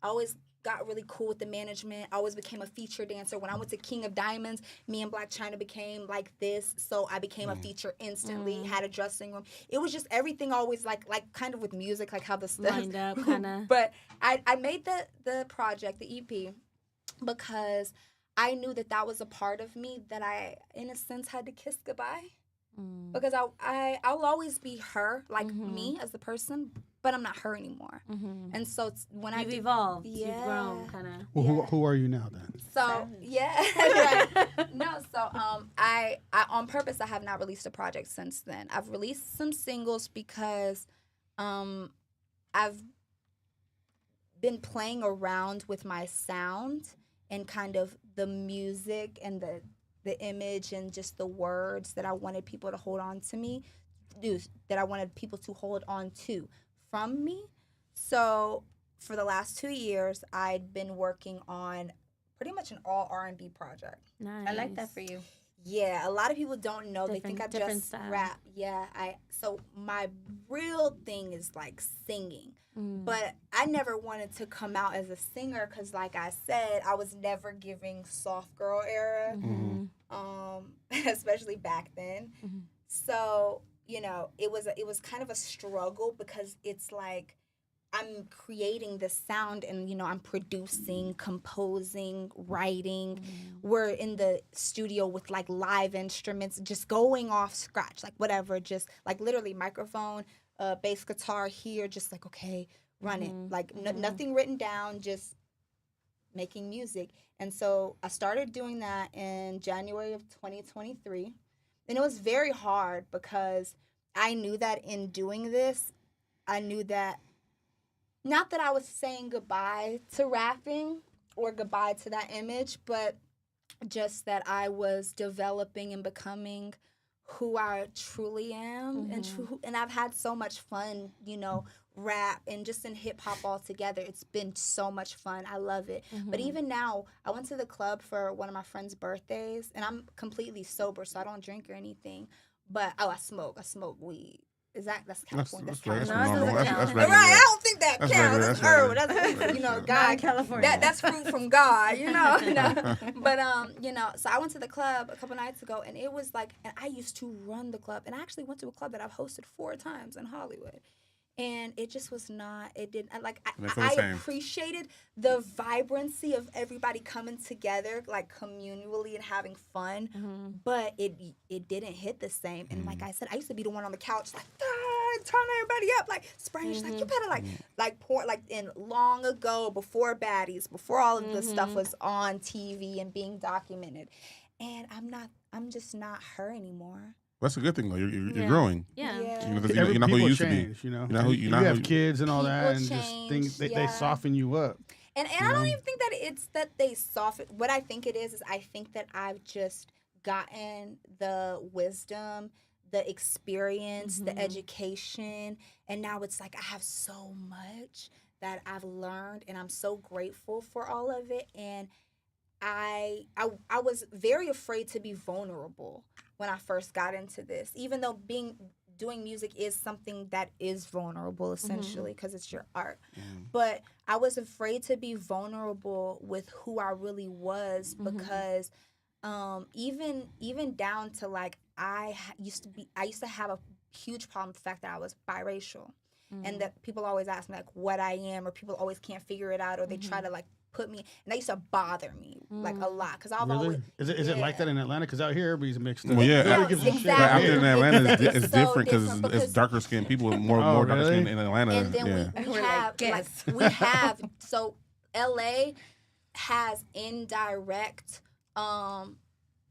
always got really cool with the management. I always became a feature dancer. When I went to King of Diamonds, me and Black China became like this. So I became a feature instantly, had a dressing room. It was just everything always like kind of with music, like how the stuff. Lined up, kind of. But I made the project, the EP, because I knew that was a part of me that I, in a sense, had to kiss goodbye. Because I'll always be her, like me as the person, but I'm not her anymore. And so it's when You've evolved. Yeah. You've grown, kind of. Well, who are you now then? So right. No, so I on purpose I have not released a project since then. I've released some singles because I've been playing around with my sound and kind of the music and the image and just the words that I wanted people to hold on to me, that I wanted people to hold on to from me. So for the last 2 years, I'd been working on pretty much an all R&B project. Nice. I like that for you. Yeah, a lot of people don't know. They think I Different just style. rap. Yeah, so my real thing is like singing. But I never wanted to come out as a singer because, like I said, I was never giving soft girl era, especially back then. So, it was kind of a struggle because it's like I'm creating this sound and, I'm producing, composing, writing. We're in the studio with like live instruments, just going off scratch, like whatever, just like literally microphone, bass guitar here, just like, okay, run it. Like nothing written down, just making music. And so I started doing that in January of 2023. And it was very hard because I knew that in doing this, I knew that not that I was saying goodbye to rapping or goodbye to that image, but just that I was developing and becoming who I truly am. And I've had so much fun, rap and just in hip hop altogether. It's been so much fun. I love it. But even now, I went to the club for one of my friend's birthdays, and I'm completely sober, so I don't drink or anything. But I smoke weed. That's California. That's No, it normal. doesn't That's count. regular. Right, I don't think that That's counts. regular, That's that's herb. regular. That's God. Not in California. That's fruit from God. But so I went to the club a couple nights ago, and it was like, and I used to run the club, and I actually went to a club that I've hosted 4 times in Hollywood. And it just was not, it didn't, I appreciated the vibrancy of everybody coming together, like communally and having fun, but it didn't hit the same. And like I said, I used to be the one on the couch, like, turn everybody up, like, spraying, she's like, you better like pour, like in long ago, before Baddies, before all of this stuff was on TV and being documented. And I'm just not her anymore. That's a good thing, though. You're growing. Yeah. You're not who you used change, to be. You have kids and all that, and change, just things they soften you up. And I don't even think that it's that they soften. What I think it is I think that I've just gotten the wisdom, the experience, the education, and now it's like I have so much that I've learned, and I'm so grateful for all of it. And I was very afraid to be vulnerable when I first got into this, even though doing music is something that is vulnerable essentially because it's your art. But I was afraid to be vulnerable with who I really was because even down to like I used to have a huge problem with the fact that I was biracial, and that people always ask me like what I am, or people always can't figure it out, or they try to like put me, and that used to bother me like a lot because I've always is it like that in Atlanta? Because out here everybody's mixed up. Well, yeah, Nobody gives a shit. But out there in Atlanta, it's so different because it's darker skinned people, more darker skinned in Atlanta. And then we have so LA has indirect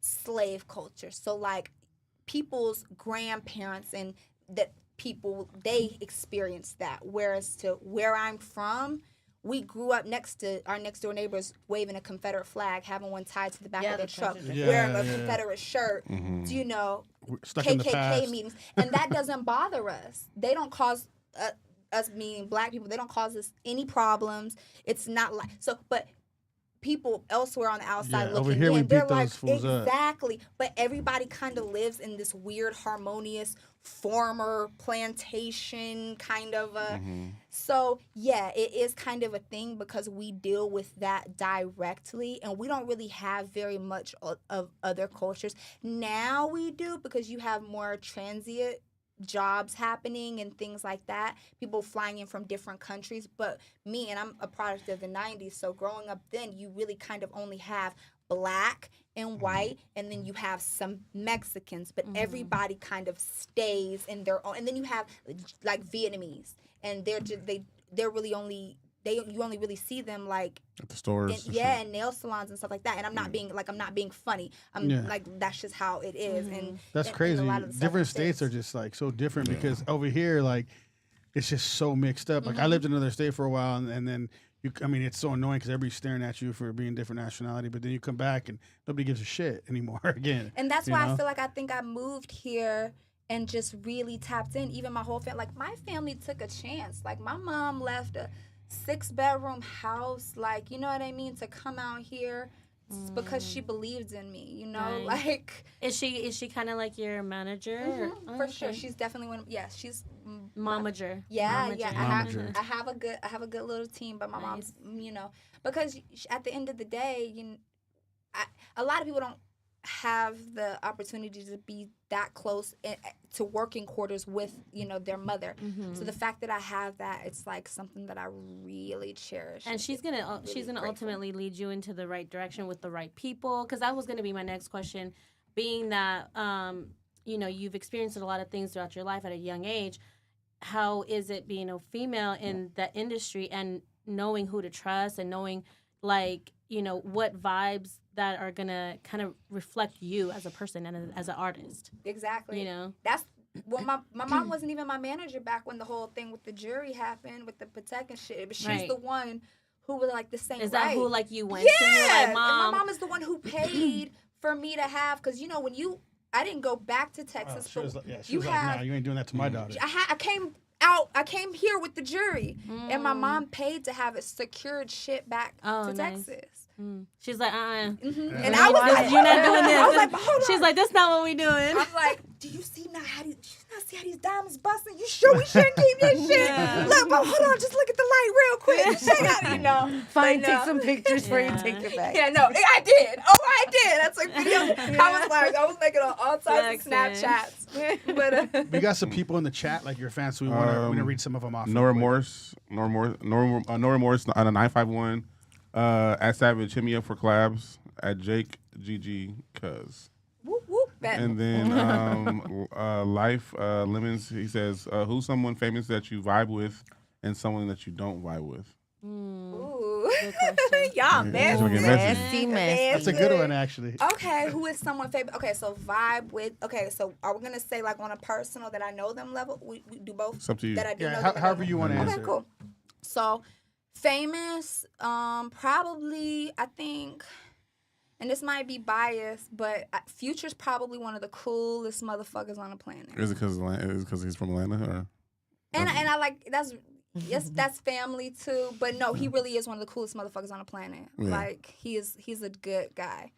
slave culture. So like people's grandparents and that people, they experienced that. Whereas to where I'm from, we grew up next to our next door neighbors waving a Confederate flag, having one tied to the back of their truck, wearing a Confederate shirt, KKK meetings. And that doesn't bother us. They don't cause us being black people, they don't cause us any problems. It's not like, so, but people elsewhere on the outside looking over here in, they're like, exactly. But everybody kind of lives in this weird, harmonious, former plantation kind of a. So yeah, it is kind of a thing because we deal with that directly, and we don't really have very much of other cultures. Now we do because you have more transient jobs happening and things like that, people flying in from different countries. But me, and I'm a product of the 90s, so growing up then, you really kind of only have black and white, and then you have some Mexicans, but everybody kind of stays in their own. And then you have like Vietnamese, and they're really only you only really see them like at the stores, and nail salons and stuff like that. And I'm not being funny. Like that's just how it is. And that's crazy. And a lot of the different states are just like so different because over here like it's just so mixed up. Like I lived in another state for a while, and then it's so annoying because everybody's staring at you for being different nationality, but then you come back and nobody gives a shit anymore again. And that's why I think I moved here and just really tapped in. Even my whole family, like my family took a chance. Like my mom left a 6-bedroom house, like, you know what I mean, to come out here because she believed in me, you know, like. Is she kind of like your manager? For sure, she's definitely one. Yeah, she's momager. Yeah, Momager. I have a good little team, but my mom's, because at the end of the day, a lot of people don't have the opportunity to be that close to working quarters with, you know, their mother. So the fact that I have that, it's like something that I really cherish. And she's gonna ultimately lead you into the right direction with the right people. Because that was gonna be my next question, being that you know, you've experienced a lot of things throughout your life at a young age. How is it being a female in that industry and knowing who to trust and knowing, like, you know, what vibes that are gonna kind of reflect you as a person and as an artist? Exactly. You know, that's well, my mom wasn't even my manager back when the whole thing with the jury happened with the Patek and shit. But she's the one who was like the same. Is that who like you went to? You're like, And Mom. my mom is the one who paid for me to have, because you know I didn't go back to Texas. She was like, "No, you ain't doing that to my daughter." I came here with the jury, and my mom paid to have it secured shit back to Texas. She's like, And I was like, "You're not doing this." I was like, but hold on. She's like, "That's not what we doing." I'm like, do you see now how these diamonds busting? You sure we shouldn't keep this shit? Yeah. Look, but hold on, just look at the light real quick. Check out, you know. Fine, But take no. some pictures for you, take it back. Yeah, no, I did. Oh, I did. That's like videos. I was making on all types of Snapchats. But We got some people in the chat, like your fans, so we want to read some of them off. No remorse on a 951. At Savage, hit me up for collabs. At Jake GG cuz. whoop, whoop. And then Life Lemons, he says, who's someone famous that you vibe with and someone that you don't vibe with? Ooh. Good question. Y'all It's gonna get messy. Messy. That's a good one, actually. Okay, who is someone favorite? Okay, so vibe with. Okay, so are we gonna say like on a personal that I know them level? We do both. It's up to you. That I do know Yeah, them however level? you want to Okay, answer. cool. So famous, probably I think, and this might be biased, but Future's probably one of the coolest motherfuckers on the planet. Is it because he's from Atlanta? Or? And I like that's family too, but no, he really is one of the coolest motherfuckers on the planet. Yeah. Like he's a good guy.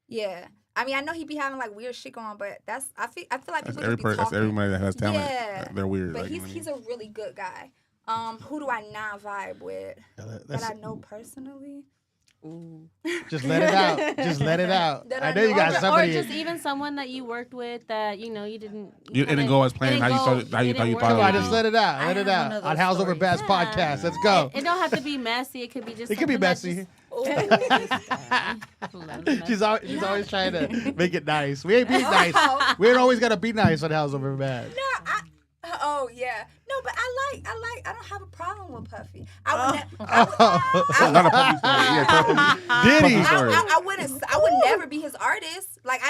Yeah. I mean, I know he be having like weird shit going on, but I feel like people just be talking. That's everybody that has talent. Yeah. They're weird. But like, he's a really good guy. Who do I not vibe with that I know personally? Just let it out. Just let it out. That I I know you know. got Or somebody. just even someone that you worked with that, you know, you didn't. It didn't go as planned. How you thought it didn't thought work it Come on, would just be. let it out. I Let it have one out. of On those Howls Over stories. Baaz podcast. Let's go. It don't have to be messy. It could be just. It could be something that's messy. just- She's always trying to make it nice. We ain't being nice. We ain't always gotta be nice on Howls Over Baaz. Oh yeah. No, but I don't have a problem with Puffy. I would Not a puppy story. Yeah, tell Diddy. puppy story. I would never be his artist. Like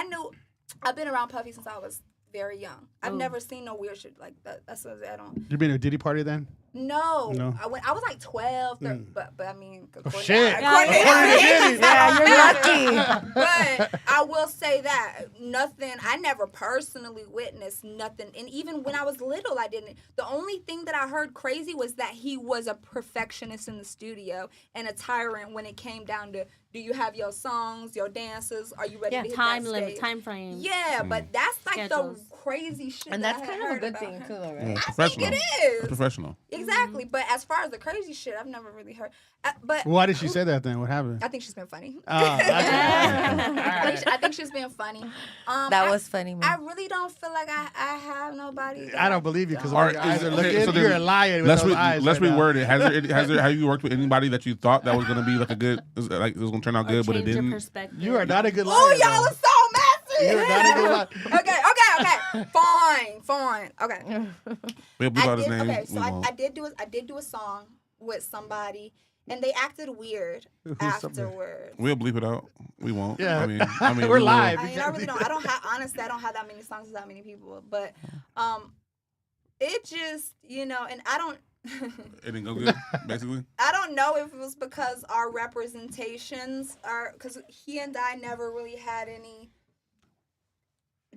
I've been around Puffy since I was very young. I've never seen no weird shit like that. That's what I don't. You been to a Diddy party then? No. No. I was like 12, 13, but I mean, Shit. according to Diddy. Yeah, you're lucky. But I will say that nothing. I never personally witnessed nothing, and even when I was little, I didn't. The only thing that I heard crazy was that he was a perfectionist in the studio and a tyrant when it came down to, do you have your songs, your dances? Are you ready to hit Time that limit, stage? time frame. Yeah, but that's like Schedules. the crazy shit. And that that's I had kind of a heard good about thing him. too, though, Yeah, right? it's I think professional. it It's is. professional. Exactly, but as far as the crazy shit, I've never really heard. But Why did she say that then? What happened? I think she's been funny. Oh, okay. I think she's been funny. That was funny, I man. really don't feel like I have nobody. I don't believe you because Alright, your eyes are okay, looking. so then You're lying with Let's those eyes. let's right now. reword it. Have you worked with anybody that you thought that was gonna be like a good, like it was gonna turn out good, but it Change your didn't? perspective. You are not a good liar. Oh, y'all though. are so messy. You are not a good liar. Okay. Fine. Okay. We'll bleep out his name. Okay, so We won't. I did do a song with somebody, and they acted weird Who's somebody? afterwards. We'll bleep it out. We won't. Yeah. I mean, We're we will. live. I mean, I really don't. I don't have honestly. I don't have that many songs with that many people, but it just and I don't. It didn't go good, basically. I don't know if it was because our representations are, because he and I never really had any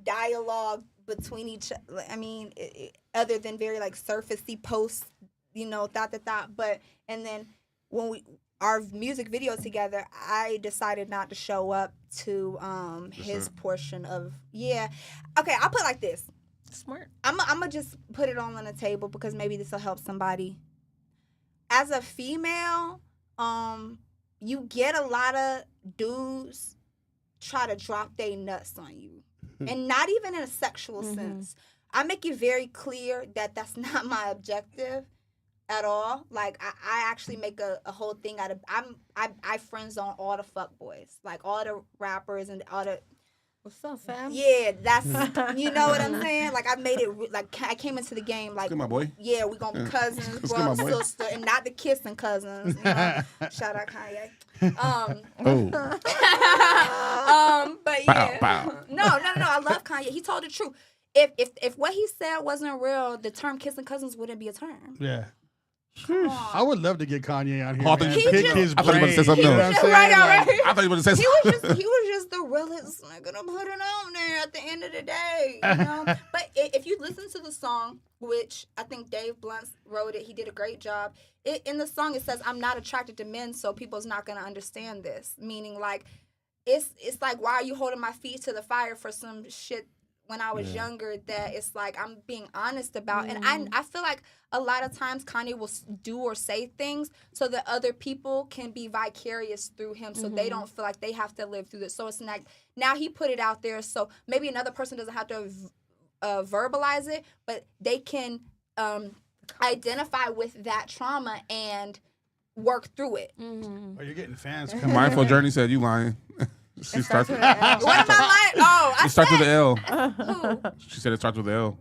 dialogue between each. I mean, other than very like surfacey posts, thought. But and then when our music video together, I decided not to show up to his portion of Okay, I'll put it like this. Smart. I'm gonna just put it all on the table because maybe this will help somebody. As a female, you get a lot of dudes try to drop their nuts on you, and not even in a sexual sense. I make it very clear that that's not my objective at all. Like I actually make a whole thing out of I friend zone all the fuck boys, like all the rappers and all the. What's up, fam? Yeah, that's you know what I'm saying. Like I made it like I came into the game like Good, my boy. yeah, we gonna be cousins, Good, brother, my boy. sister, and not the kissing cousins. You know? Shout out Kanye. But yeah, Bow. no. I love Kanye. He told the truth. If what he said wasn't real, the term kissing cousins wouldn't be a term. Yeah. I would love to get Kanye on here. Oh, Man. he Pick just- his I thought you were brain. about to say something You know else. what I'm saying? Right, Like, right. I thought you were going to say He was just the realest nigga to put it on there at the end of the day, you know. But if you listen to the song, which I think Dave Blunt wrote it, he did a great job. In the song, it says, "I'm not attracted to men, so people's not gonna understand this." Meaning, like, it's like, why are you holding my feet to the fire for some shit when I was younger that it's like I'm being honest about. And I feel like a lot of times Kanye will do or say things so that other people can be vicarious through him so they don't feel like they have to live through this. So it's like now he put it out there so maybe another person doesn't have to verbalize it, but they can identify with that trauma and work through it. Oh, you're getting fans coming. Mindful Journey said you lying. She starts with What am I lying? Oh, I it starts with the L. who? She said it starts with the L.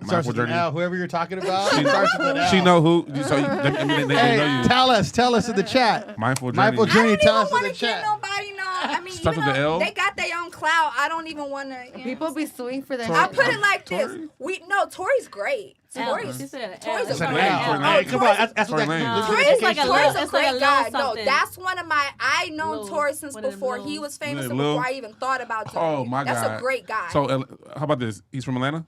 Starts Mindful with an Journey. L. Whoever you're talking about, starts with an L. She know who. So they Hey, know you. tell us in the chat. Mindful Journey. Mindful I Journey, don't tell even us in want the to get chat. nobody no. I mean, Starts even with the though L? they got their own clout, I don't even want to. People be suing for that. Tori- I put it like this. Tori? Tori's great. L. Tori's She said Tori's L. a Tory great Lanez. Tory guy. Lanez. Hey, come on, that's Tory like Lanez. Tori's a It's like Tori's a it's like great a guy. little No, something. that's one of my. I known Lil. Tori since One of them before Lils. he was famous and Lil. before I even thought about doing Oh it. my God. That's a great guy. So how about this? He's from Atlanta?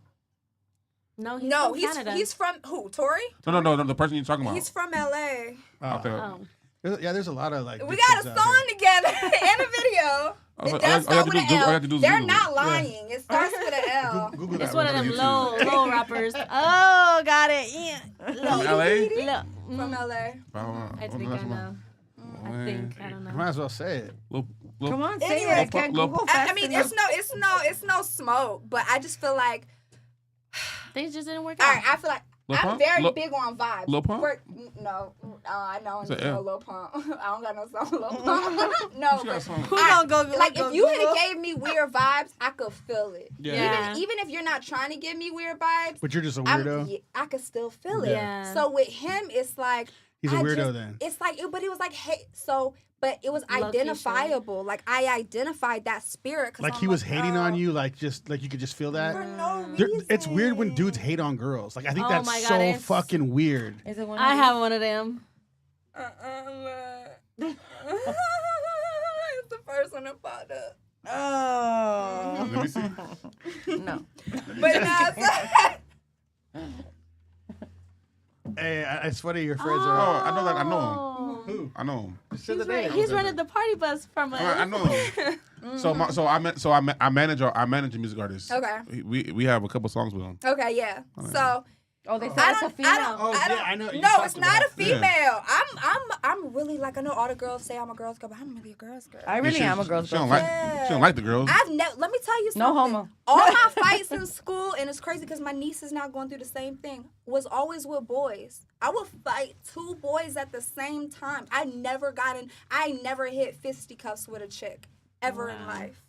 No, no, from Canada. he's from who? Tori? No. The person you're talking about. He's from LA. Okay. Oh. There's a lot of like. We good got a kids out song together and a video. All It does you have start to with do an is all you L. have to do is They're Google not it. lying. It starts with an here. L. Google It's that one of real them quick. low rappers. Oh, got it. Yeah. From LA? Low. From LA. I think I know. I think I don't know. Might as well say it. Come on, say Anyway, it. I can't Lil- Google I fast mean, enough. it's no smoke, but I just feel like, They just didn't work all out. right, I feel like Lil I'm Pump? very Lil- big on vibes. Lil Pump? No, I know It's a no L. Lil Pump. I don't got no song with Lil Pump. No, She got but a song. Who gonna go? like go if you Google? had gave me weird vibes, I could feel it. Yeah. Even if you're not trying to give me weird vibes, But you're just a weirdo. I could still feel it. Yeah. So with him, it's like He's a I weirdo just- then. It's like, but it was like, hey, but it was Location. identifiable. Like I identified that spirit. 'Cause Like I'm he was hating oh, on you, like you could just feel that. for no There- reason. It's weird when dudes hate on girls. Like I think Oh that's my God, so it's- fucking weird. Is it one I of have one of them. It's the first one that popped up. Oh. Let me see. No. But now, Hey, it's funny your friends Oh, are. I know that. I know him. Oh. Who? I know him. Just say the He's, right, name. he's running the party bus from us. I know him. I manage a music artist. Okay. We have a couple songs with him. okay, yeah. So Oh, they said I it's a don't. female. I don't. Oh, I yeah, don't. I know. You No, talked it's not a about it. female. I'm really like I know all the girls say I'm a girl's girl, but I'm really a girl's girl. I really am a girl's She girl. don't like. Yeah. She don't like the girls. Let me tell you something. No homo. All my fights in school, and it's crazy because my niece is now going through the same thing, was always with boys. I would fight two boys at the same time. I never hit fisticuffs with a chick ever in life.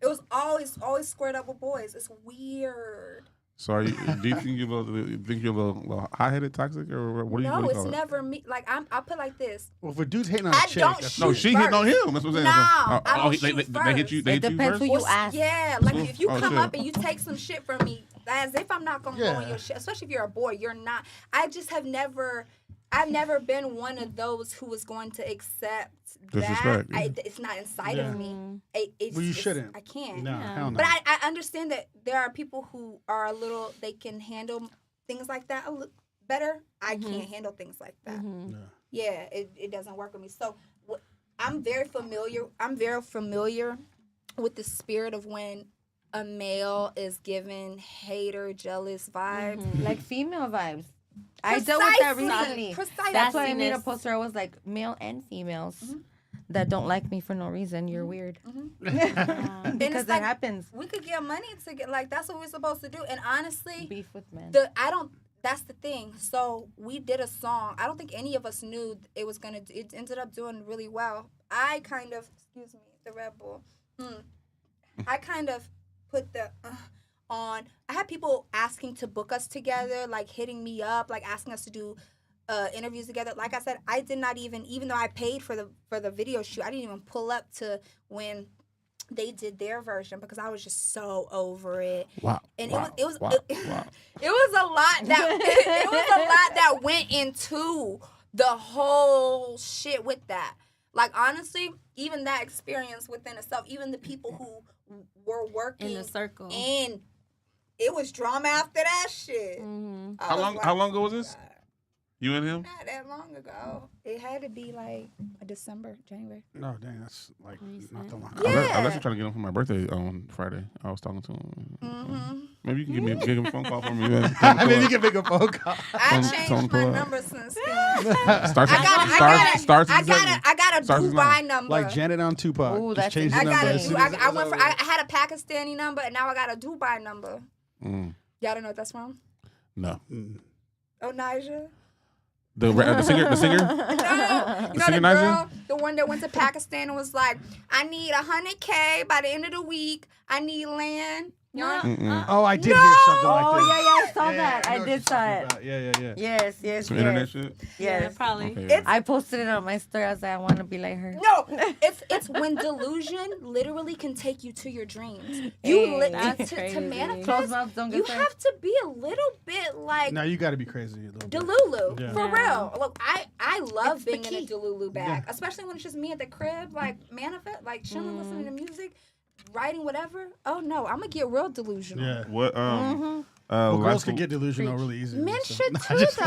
It was always squared up with boys. It's weird. So do you think you're a little hot-headed, toxic, or what do you? No, what do you it's call it? never me. Like I put like this. Well, if a dude's hating on a I chick, don't that's shoot No, she hitting on first. him. That's what I'm saying. Nah, I don't they shoot hit you. first. They It hit you depends first. who you ask. Yeah, like if you Oh, come shit. up and you take some shit from me, as if I'm not gonna go Yeah. in your shit. Especially if you're a boy, you're not. I just have never. I've never been one of those who was going to accept Disrespect, that. yeah. It's not inside Yeah. of me. Well, you shouldn't. I can't. No, Yeah. hell no. But I understand that there are people who are a little. They can handle things like that a little better. I can't handle things like that. No. Yeah, it doesn't work with me. So I'm very familiar. I'm very familiar with the spirit of when a male is given hater, jealous vibes. Like female vibes. I dealt with that Precisely. recently. Precisely. That's why I made a Sassiness. poster. I was like, male and females. that don't like me for no reason. You're weird. And Because it's that happens. We could get money to get like that's what we're supposed to do. And honestly, Beef with men. That's the thing. So we did a song. I don't think any of us knew it was gonna. It ended up doing really well. I kind of, excuse me, the Red Bull. I kind of put the on. I had people asking to book us together, like hitting me up, like asking us to do interviews together. Like I said, I did not even though I paid for the video shoot, I didn't even pull up to when they did their version because I was just so over it. Wow. And wow. it was wow. it was a lot that went into the whole shit with that. Like honestly, even that experience within itself, even the people who were working in the circle, and it was drama after that shit. Mm-hmm. How long ago was this? God. You and him? Not that long ago. It had to be like December, January. No, dang, that's like not the long. Yeah. Unless you're trying to get him for my birthday on Friday. I was talking to him. Mm-hmm. Maybe you can give him a phone call for me. Maybe you can make a phone call. I Tone changed my pull up. number since then. Starts I got a Starts with Dubai nine. number. Like Janet on Tupac. Ooh, Just that's change the I number. got as a soon I, as it I was went for over. I had a Pakistani number and now I got a Dubai number. Mm, Y'all don't know what that's from? no. Oh, Niger. The singer? No, you singer know the Niger? girl, the one that went to Pakistan and was like, I need 100K by the end of the week. I need land. You know? Oh, I did hear something like Oh, this. yeah, I saw that. know I what did you're saw talking it. about. Yeah. Yes. Some internet shit? yeah, Yes. probably. Okay. I posted it on my story. I was like, I want to be like her. No, it's when delusion literally can take you to your dreams. Hey, that's To crazy. manifest, Closed mouths don't get you fed. have to be a little bit like Now you got to be crazy a little bit. Delulu, Yeah. for Yeah. real. Look, I love It's the being in a key. Delulu bag, especially when it's just me at the crib, like manifest, like chilling, listening to music, writing whatever. Oh no, I'm gonna get real delusional. Yeah. What? Mm-hmm. Well, girls Life can of- get delusional really easy. Men so- should Nah, too, just though.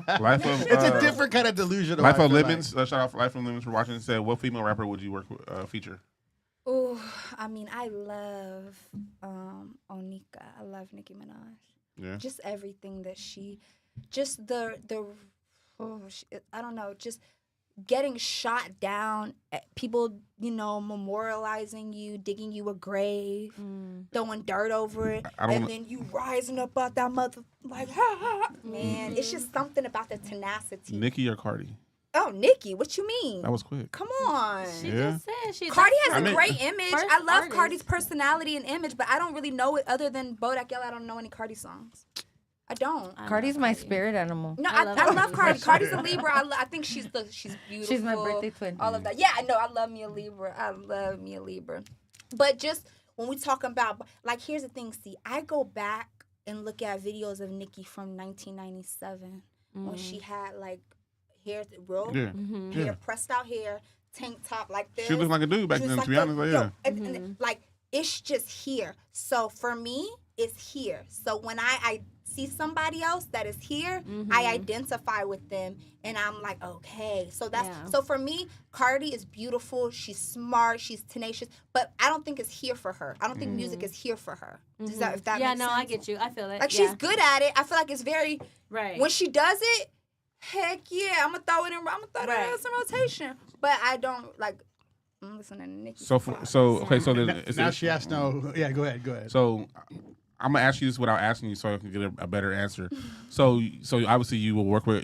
saying. Life of It's a different kind of delusional. Life I of feel Lemons. Shout out for Life of Lemons for watching. It said, what female rapper would you work with, feature? Ooh, I mean, I love Onika. I love Nicki Minaj. Yeah. Just everything that just I don't know, just getting shot down, people, memorializing you, digging you a grave, throwing dirt over it, I don't and wanna- then you rising up out that mother, like, ha, ha. Man, it's just something about the tenacity. Nicki or Cardi? Oh, Nikki, what you mean? That was quick. Come on. She Yeah. just said she. Cardi that's has her a great image. first I love artist. Cardi's personality and image, but I don't really know it other than Bodak Yellow. I don't know any Cardi songs. I don't. I Cardi's love my Cardi. spirit animal. No, I I love love Cardi. Cardi. Cardi's a Libra. I think she's beautiful. She's my birthday twin. All of that. Yeah, I know. I love me a Libra. But just when we talking about, like, here's the thing. See, I go back and look at videos of Nicki from 1997 when she had like hair, real Yeah. hair, Yeah. pressed out hair, tank top like this. She looked like a dude back She was then, like to be the- honest. Like, yo, yeah. and, like, it's just here. So for me, it's here. So when I see somebody else that is here, I identify with them, and I'm like, okay. So that's so for me, Cardi is beautiful. She's smart. She's tenacious. But I don't think it's here for her. I don't think music is here for her. Does that, if that Yeah, makes no, sense? I get you. I feel it. Like, yeah. she's good at it. I feel like it's very Right. when she does it. Heck yeah, I'm gonna throw it in. I'm gonna throw it Right. in some rotation. But I don't like. I'm listening to Nicki. So okay, so then Now she has no. Yeah, go ahead. So I'm gonna ask you this without asking you, so I can get a better answer. So obviously you will work with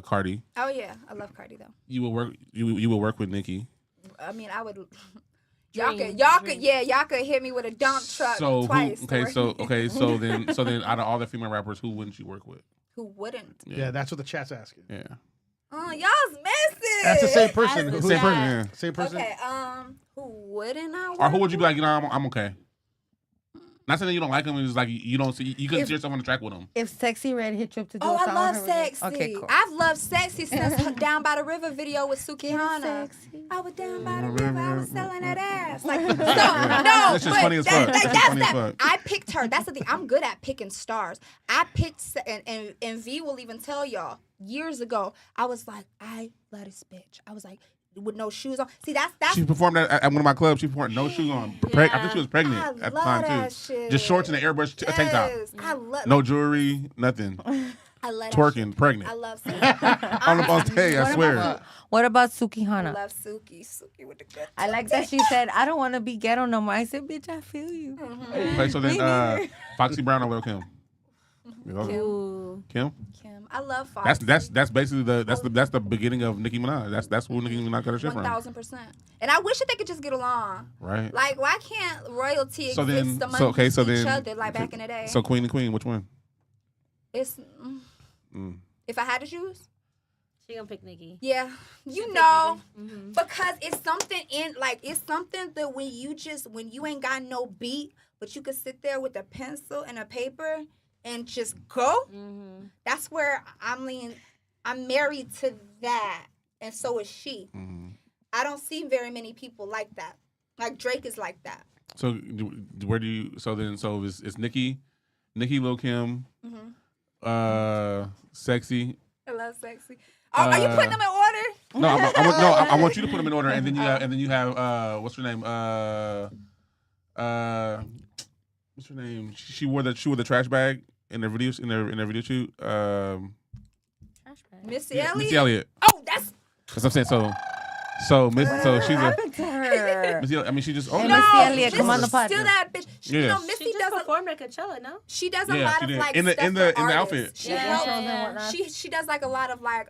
Cardi. Oh yeah, I love Cardi though. You will work with Nicki. I mean, I would. Dream. Y'all could hit me with a dump truck So twice. so then out of all the female rappers, who wouldn't you work with? Who wouldn't? Yeah, that's what the chat's asking. Yeah. Oh, y'all's messy. That's the same person. That's Who- the Same person. Yeah. Same person. Okay. Who wouldn't I? Or who work would you be like? I'm okay. Not saying that you don't like him. It's just like you don't see. You couldn't see yourself on the track with him. If Sexy Red hit you up to do Oh, a I song love with her, would you- Sexy. Okay, cool. I've loved Sexy since Down by the River video with Sukihana. Sexy. I was down by the river, I was selling that ass. Like, no, That's just but funny as fuck. that's That's funny as that. fuck. I picked her. That's the thing. I'm good at picking stars. I picked, and V will even tell y'all, years ago, I was like, I love this bitch. I was like, with no shoes on. See, that's She performed at one of my clubs. She performed no shoes on. I think she was pregnant I at the love time that too. shit. Just shorts and an airbrush tank top. Yes, I love. No jewelry, nothing. I love that twerking, shit. pregnant. I love Suki. on stage, I swear. What about I Sukihana? love Suki. Suki with the good. I like that she said, I don't want to be ghetto no more. I said, bitch, I feel you. Okay, so then Foxy Brown or Lil Kim? Ooh. Kim? Kim. I love Foxy. That's basically that's the beginning of Nicki Minaj. That's who Nicki Minaj got her shit from. 1000%. And I wish that they could just get along. Right. Like, why can't royalty So exist then- among so, okay, so each then- other like back in the day? So Queen and Queen, which one? It's if I had to choose, She gonna pick Nicki. yeah, you know, because it's something it's something that when you ain't got no beat, but you could sit there with a pencil and a paper and just go. That's where I'm married to that, and so is she. I don't see very many people like that. Like Drake is like that. So where do you? So it's Nicki, Lil Kim, Sexy. I love Sexy. Are you putting them in order? No, I want you to put them in order, and then you have what's her name? What's her name? She wore the trash bag in their video shoot. Missy Elliott. Missy Elliott. Oh, that's That's what I'm saying. So she's What a. happened to her? Missy Elliott, I mean, she just. Oh, No. no. Missy Elliott, come on the Still pod. that bitch. She, Yes. Missy She just does performed at Coachella, no? she does a Yeah, lot she of did. like In the- stuff in the- for in the artists. outfit. She Yeah. helps- Intros and whatnot. She does like a lot of like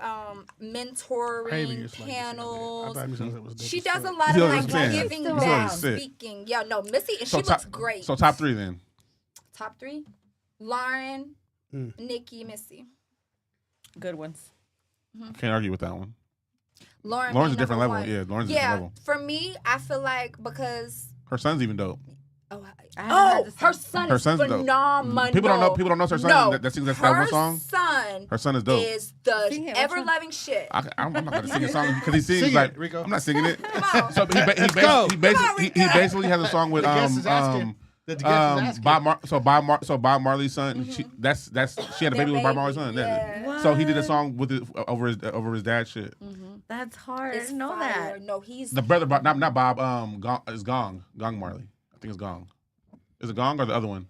mentoring, Maybe it's like panels. I thought it was She dope as does a fuck. lot You of know like what I'm saying? giving Still back, around. Sick. speaking. Yeah, no, Missy, and So she looks great. So top three then. Top three: Lauren, Mm. Nikki, Missy. Good ones. Can't argue with that one. Lauren's Lauren's a being different number level. one. Yeah, Lauren's a Yeah, different level. for me, I feel like because Her son's even dope. her son Her is son's dope. phenomenal. People don't know her son No, that sings that one song. Son Her son is dope. is the Sing it, which ever one? loving shit. I'm not gonna sing a song because he sings Sing it, like Rico. I'm not singing it. Come on. So go. he basically has a song with The guest is asking. The guest is asking. Bob Marley's son. She had a baby with Bob Marley's son. Yeah. So he did a song with over his dad's shit. That's hard. I It's didn't know fire. that. No, he's The brother, not Bob. Is Gong Marley. I think it's Gong. Is it Gong or the other one?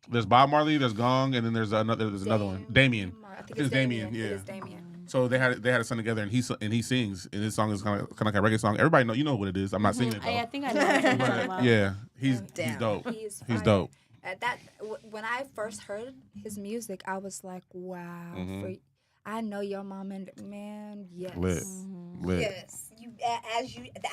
There's Bob Marley. There's Gong, and then there's another one. Damien. I think it's Damien. It Yeah. is Damien. So they had a son together, and he sings, and his song is kind of like a reggae song. Everybody know what it is. I'm not singing it though. I think I know what you're talking about. Yeah, he's Damn. dope. He's He's fire. dope. When I first heard his music, I was like, wow. I know your mom and man, yes. Lit. Yes.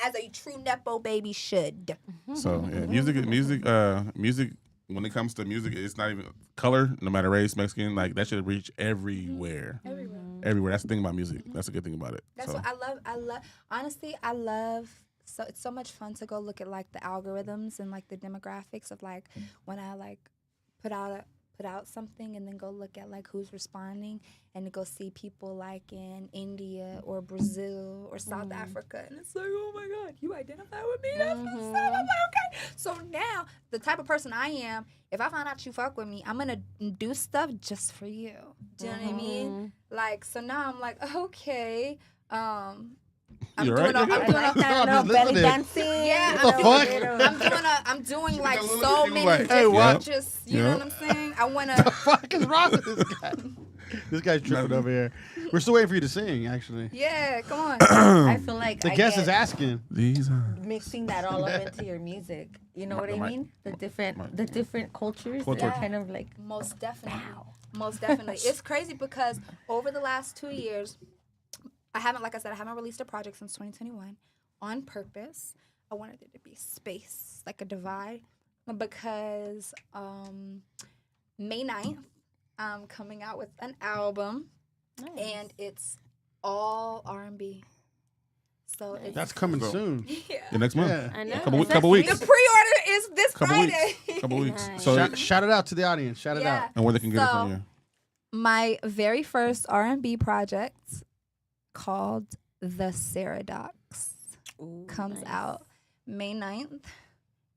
As a true Nepo baby should. So yeah, music. When it comes to music, it's not even color, no matter race, Mexican. Like that should reach everywhere. Everywhere. That's the thing about music. That's a good thing about it. That's So. what I love. Honestly, I love. So it's so much fun to go look at like the algorithms and like the demographics of like when I like put out something and then go look at like who's responding and to go see people like in India or Brazil or South Africa, and it's like, oh my God, you identify with me? That's what's up. I'm like, okay. So now the type of person I am, if I find out you fuck with me, I'm gonna do stuff just for you. Do you know what I mean? Like, so now I'm like, okay. I'm You doing right? I'm doing I'm just belly listening. dancing. yeah, What the I'm doing like Look so at you many like, different hey, what? just you know what I'm saying? I wanna The fuck is wrong with this guy? This guy's tripping over here. We're still waiting for you to sing, actually. yeah, come on. I feel like The I guest get is asking. These are mixing that all up into your music. You know what I mic. mean? The different cultures. Culture. That kind of like Most definitely. Most definitely. It's crazy because over the last 2 years, I haven't released a project since 2021 on purpose. I wanted it to be space, like a divide, because May 9th, I'm coming out with an album, and it's all R&B. So it's That's coming soon. the next month. Yeah. I know. Couple weeks. the pre-order is this Couple Friday. weeks. Couple weeks. Nice. So Shout it out to the audience. Shout it out. and where they can get it So- from you. My very first R&B project called The Sara Docs comes out May 9th,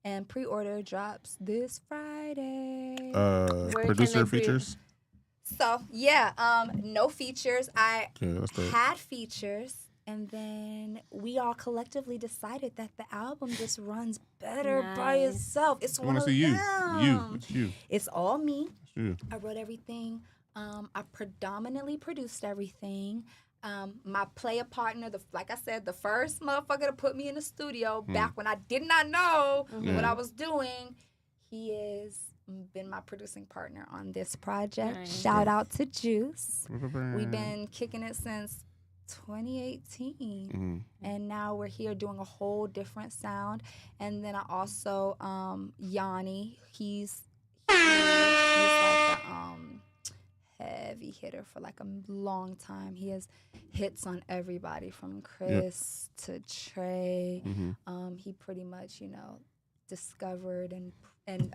and pre-order drops this Friday. can Producer they pre- features. So yeah, no features. I Yeah, that's dope. had features, and then we all collectively decided that the album just runs better by Nice. itself. It's I one want to of see you. them. It's you. It's all me. It's you. I wrote everything. I predominantly produced everything. My player partner, like I said, the first motherfucker to put me in the studio back when I did not know what I was doing, he has been my producing partner on this project. Nice. Shout out to Juice. We've been kicking it since 2018, and now we're here doing a whole different sound. And then I also Yanni, he's like the heavy hitter for like a long time. He has hits on everybody from Chris to Trey. He pretty much, discovered and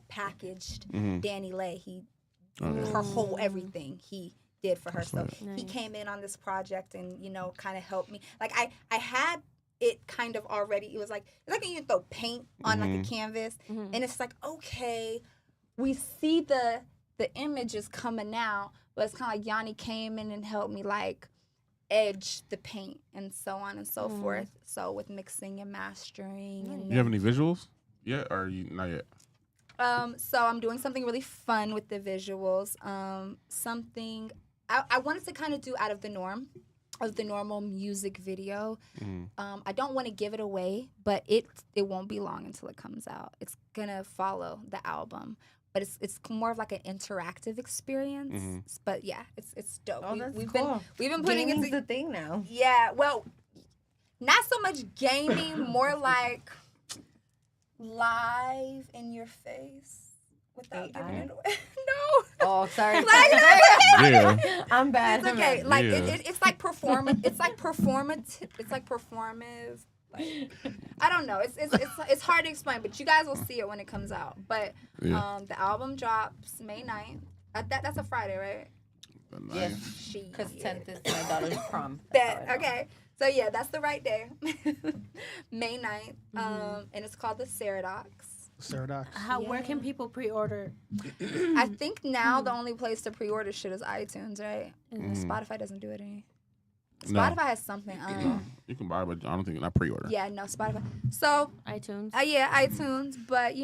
packaged Danny Lay. Her whole everything he did for her. So he came in on this project and kind of helped me. Like I had it kind of already. It was like when you throw paint on like a canvas, and it's like, okay, we see the images coming out, but it's kind of like Yanni came in and helped me like edge the paint and so on and so forth. So with mixing and mastering. And you have any visuals yet, or you not yet? So I'm doing something really fun with the visuals. Something I wanted to kind of do out of the normal music video. I don't want to give it away, but it won't be long until it comes out. It's gonna follow the album, but it's more of like an interactive experience. But yeah, it's dope. Oh, that's we've cool. been putting Gaming's it the thing now. Yeah, well, not so much gaming, more like live in your face without giving it away. No. Oh, sorry. Yeah. I'm bad. It's okay. Like Yeah. it's like performance. It's like performative. It's like performative. Like, I don't know. It's hard to explain, but you guys will see it when it comes out. But the album drops May 9th. That's a Friday, right? Yes. She. Because 10th is my daughter's prom. Okay. So yeah, that's the right day. May 9th. And it's called the Saradox. Saradox. Where can people pre-order? I think now the only place to pre-order shit is iTunes, right? Spotify doesn't do it any. Spotify has something. I don't know. You can buy, but I don't think not pre-order. Yeah, no, Spotify. So iTunes. Yeah, iTunes, but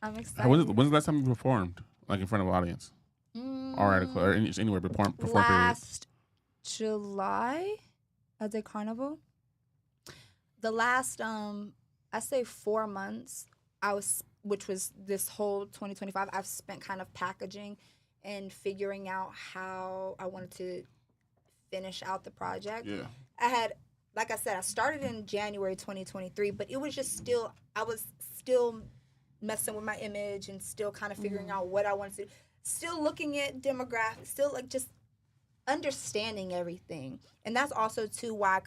I'm excited. When's the last time you performed, like in front of an audience, or at a club, or anywhere perform? Last July at the Carnival. The last I say 4 months. Which was this whole 2025. I've spent kind of packaging and figuring out how I wanted to finish out the project. Yeah. I had, like I said, I started in January 2023, but it was just I was still messing with my image and still kind of figuring out what I wanted to do. Still looking at demographics, still like just understanding everything. And that's also too why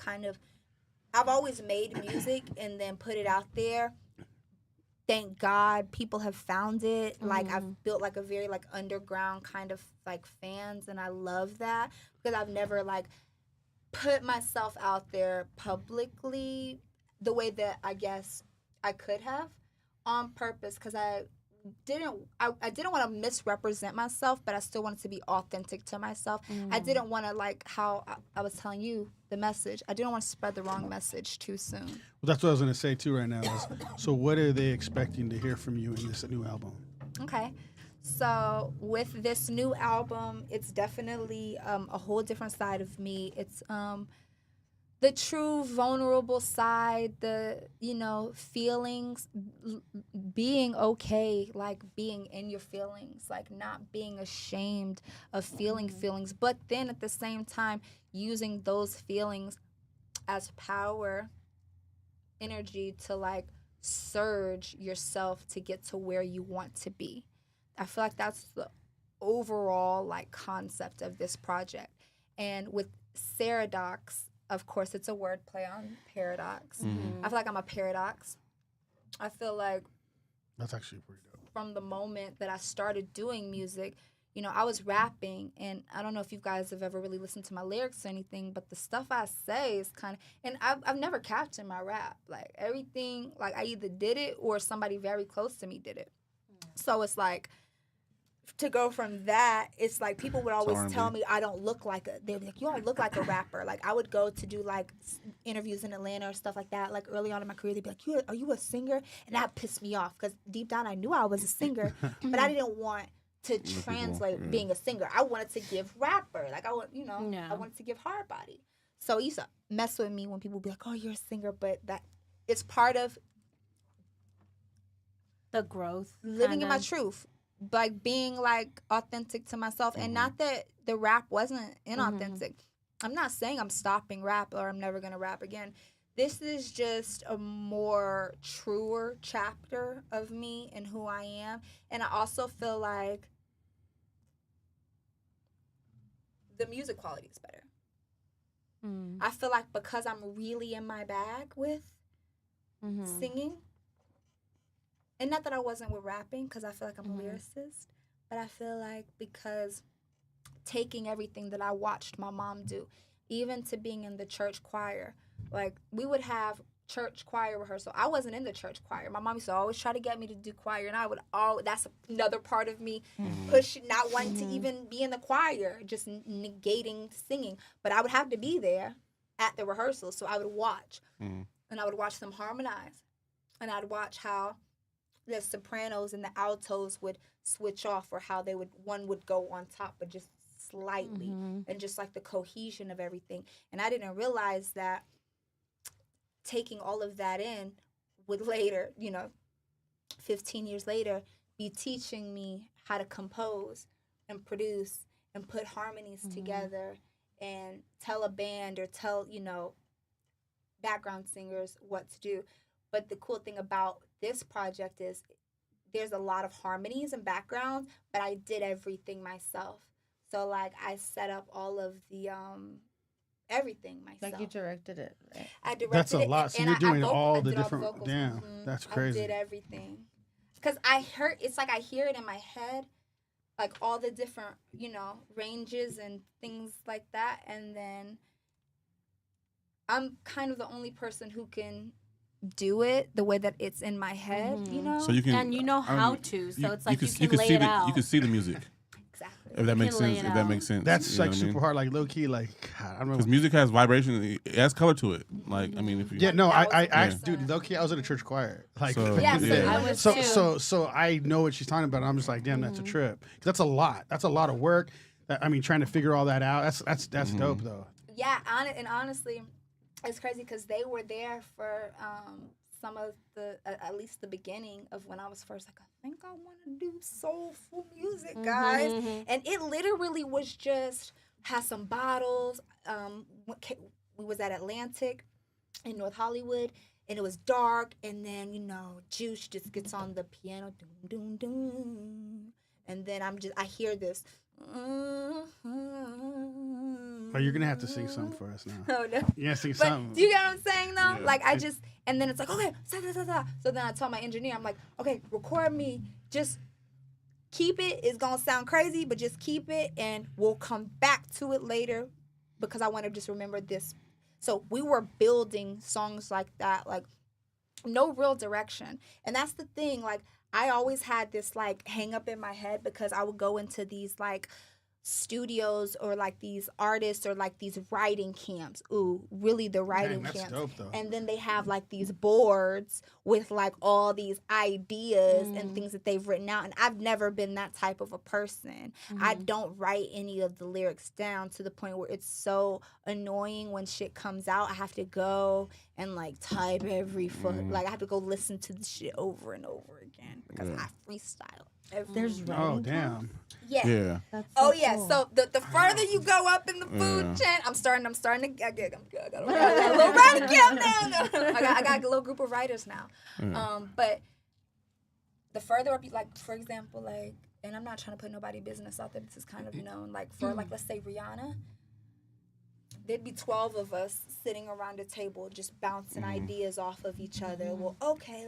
I've always made music and then put it out there. Thank God people have found it. Like I've built like a very like underground kind of like fans, and I love that because I've never like put myself out there publicly the way that I guess I could have on purpose because I didn't want to misrepresent myself, but I still wanted to be authentic to myself. I didn't want to like how I was telling you the message. I didn't want to spread the wrong message too soon. Well, that's what I was going to say too right now. So what are they expecting to hear from you in this new album? Okay. So with this new album, it's definitely a whole different side of me. It's the true vulnerable side, the, feelings, being okay, like being in your feelings, like not being ashamed of feeling feelings, but then at the same time, using those feelings as power, energy to like surge yourself to get to where you want to be. I feel like that's the overall like concept of this project. And with Saradox, of course, it's a word play on paradox. I feel like I'm a paradox. I feel like that's actually pretty dope. From the moment that I started doing music, I was rapping, and I don't know if you guys have ever really listened to my lyrics or anything, but the stuff I say is kind of, and I've never captured my rap. Like everything, like I either did it or somebody very close to me did it. So it's like, to go from that, it's like people would always tell me I don't look like they'd be like, you don't look like a rapper. Like I would go to do like interviews in Atlanta or stuff like that. Like early on in my career, they'd be like, are you a singer? And that pissed me off because deep down I knew I was a singer, but I didn't want to translate being a singer. I wanted to give rapper. Like I want, I wanted to give hard body. So it used to mess with me when people be like, "Oh, you're a singer," but that it's part of the growth, living in my truth, like being like authentic to myself. And not that the rap wasn't inauthentic. I'm not saying I'm stopping rap or I'm never gonna rap again. This is just a more truer chapter of me and who I am. And I also feel like the music quality is better. I feel like because I'm really in my bag with singing, and not that I wasn't with rapping, because I feel like I'm a lyricist, but I feel like because taking everything that I watched my mom do, even to being in the church choir, like we would have church choir rehearsal. I wasn't in the church choir. My mom used to always try to get me to do choir, and I would that's another part of me pushing, not wanting to even be in the choir, just negating singing. But I would have to be there at the rehearsal, so I would watch, and I would watch them harmonize, and I'd watch how the sopranos and the altos would switch off, or how one would go on top, but just slightly, and just like the cohesion of everything. And I didn't realize that taking all of that in would later, 15 years later, be teaching me how to compose and produce and put harmonies together and tell a band or tell, background singers what to do. But the cool thing about this project is there's a lot of harmonies and backgrounds, but I did everything myself. So, like, I set up all of the everything myself. Like you directed it, right? I directed That's a it, lot. So and you're doing all the I did different. vocals. Damn, that's crazy. I did everything. Because it's like I hear it in my head, like all the different, ranges and things like that. And then I'm kind of the only person who can do it the way that it's in my head, So you can, and how to. So it's like you can lay see it out. You can see the music. Exactly. If that makes can lay sense. it If that out. makes sense. That's You know like what I super mean? hard, like low key, like God, I don't know. Because music has vibration. It has color to it. Like, I mean, if you... Yeah, no, That was I the dude, low key, I was in a church choir. Like, So, I was too. so I know what she's talking about. I'm just like, damn, that's a trip. 'Cause that's a lot. That's a lot of work. Trying to figure all that out. That's dope though. Yeah, and honestly, it's crazy because they were there for some of the, at least the beginning of when I was first like, I think I want to do soulful music, guys. And it literally was just, had some bottles. We was at Atlantic in North Hollywood, and it was dark. And then, Juice just gets on the piano, doom, doom, doom. And then I hear this. Oh, you're gonna have to sing something for us now. Oh, no. Yeah, sing But something. do you get what I'm saying, though? Yeah. Like, and then it's like, okay, so then I tell my engineer, I'm like, okay, record me, just keep it. It's gonna sound crazy, but just keep it, and we'll come back to it later because I want to just remember this. So we were building songs like that, like no real direction. And that's the thing, like, I always had this, like, hang up in my head because I would go into these, like, studios or, like, these artists or, like, these writing camps. Ooh, really the writing Dang, that's camps. dope, though. And then they have, like, these boards with, like, all these ideas and things that they've written out. And I've never been that type of a person. I don't write any of the lyrics down to the point where it's so annoying when shit comes out. I have to go and, like, type every like, I have to go listen to the shit over and over again because I freestyle. There's Oh, writing damn. Yeah. Yeah. That's Oh so yeah. cool. So the further you go up in the food Yeah. chain, I'm starting to I got a little writing camp now. I got a little group of writers now. But the further up, like, for example, like, and I'm not trying to put nobody business out there. This is kind of known. Like, for like, let's say Rihanna, there'd be 12 of us sitting around a table just bouncing ideas off of each other. Well, okay,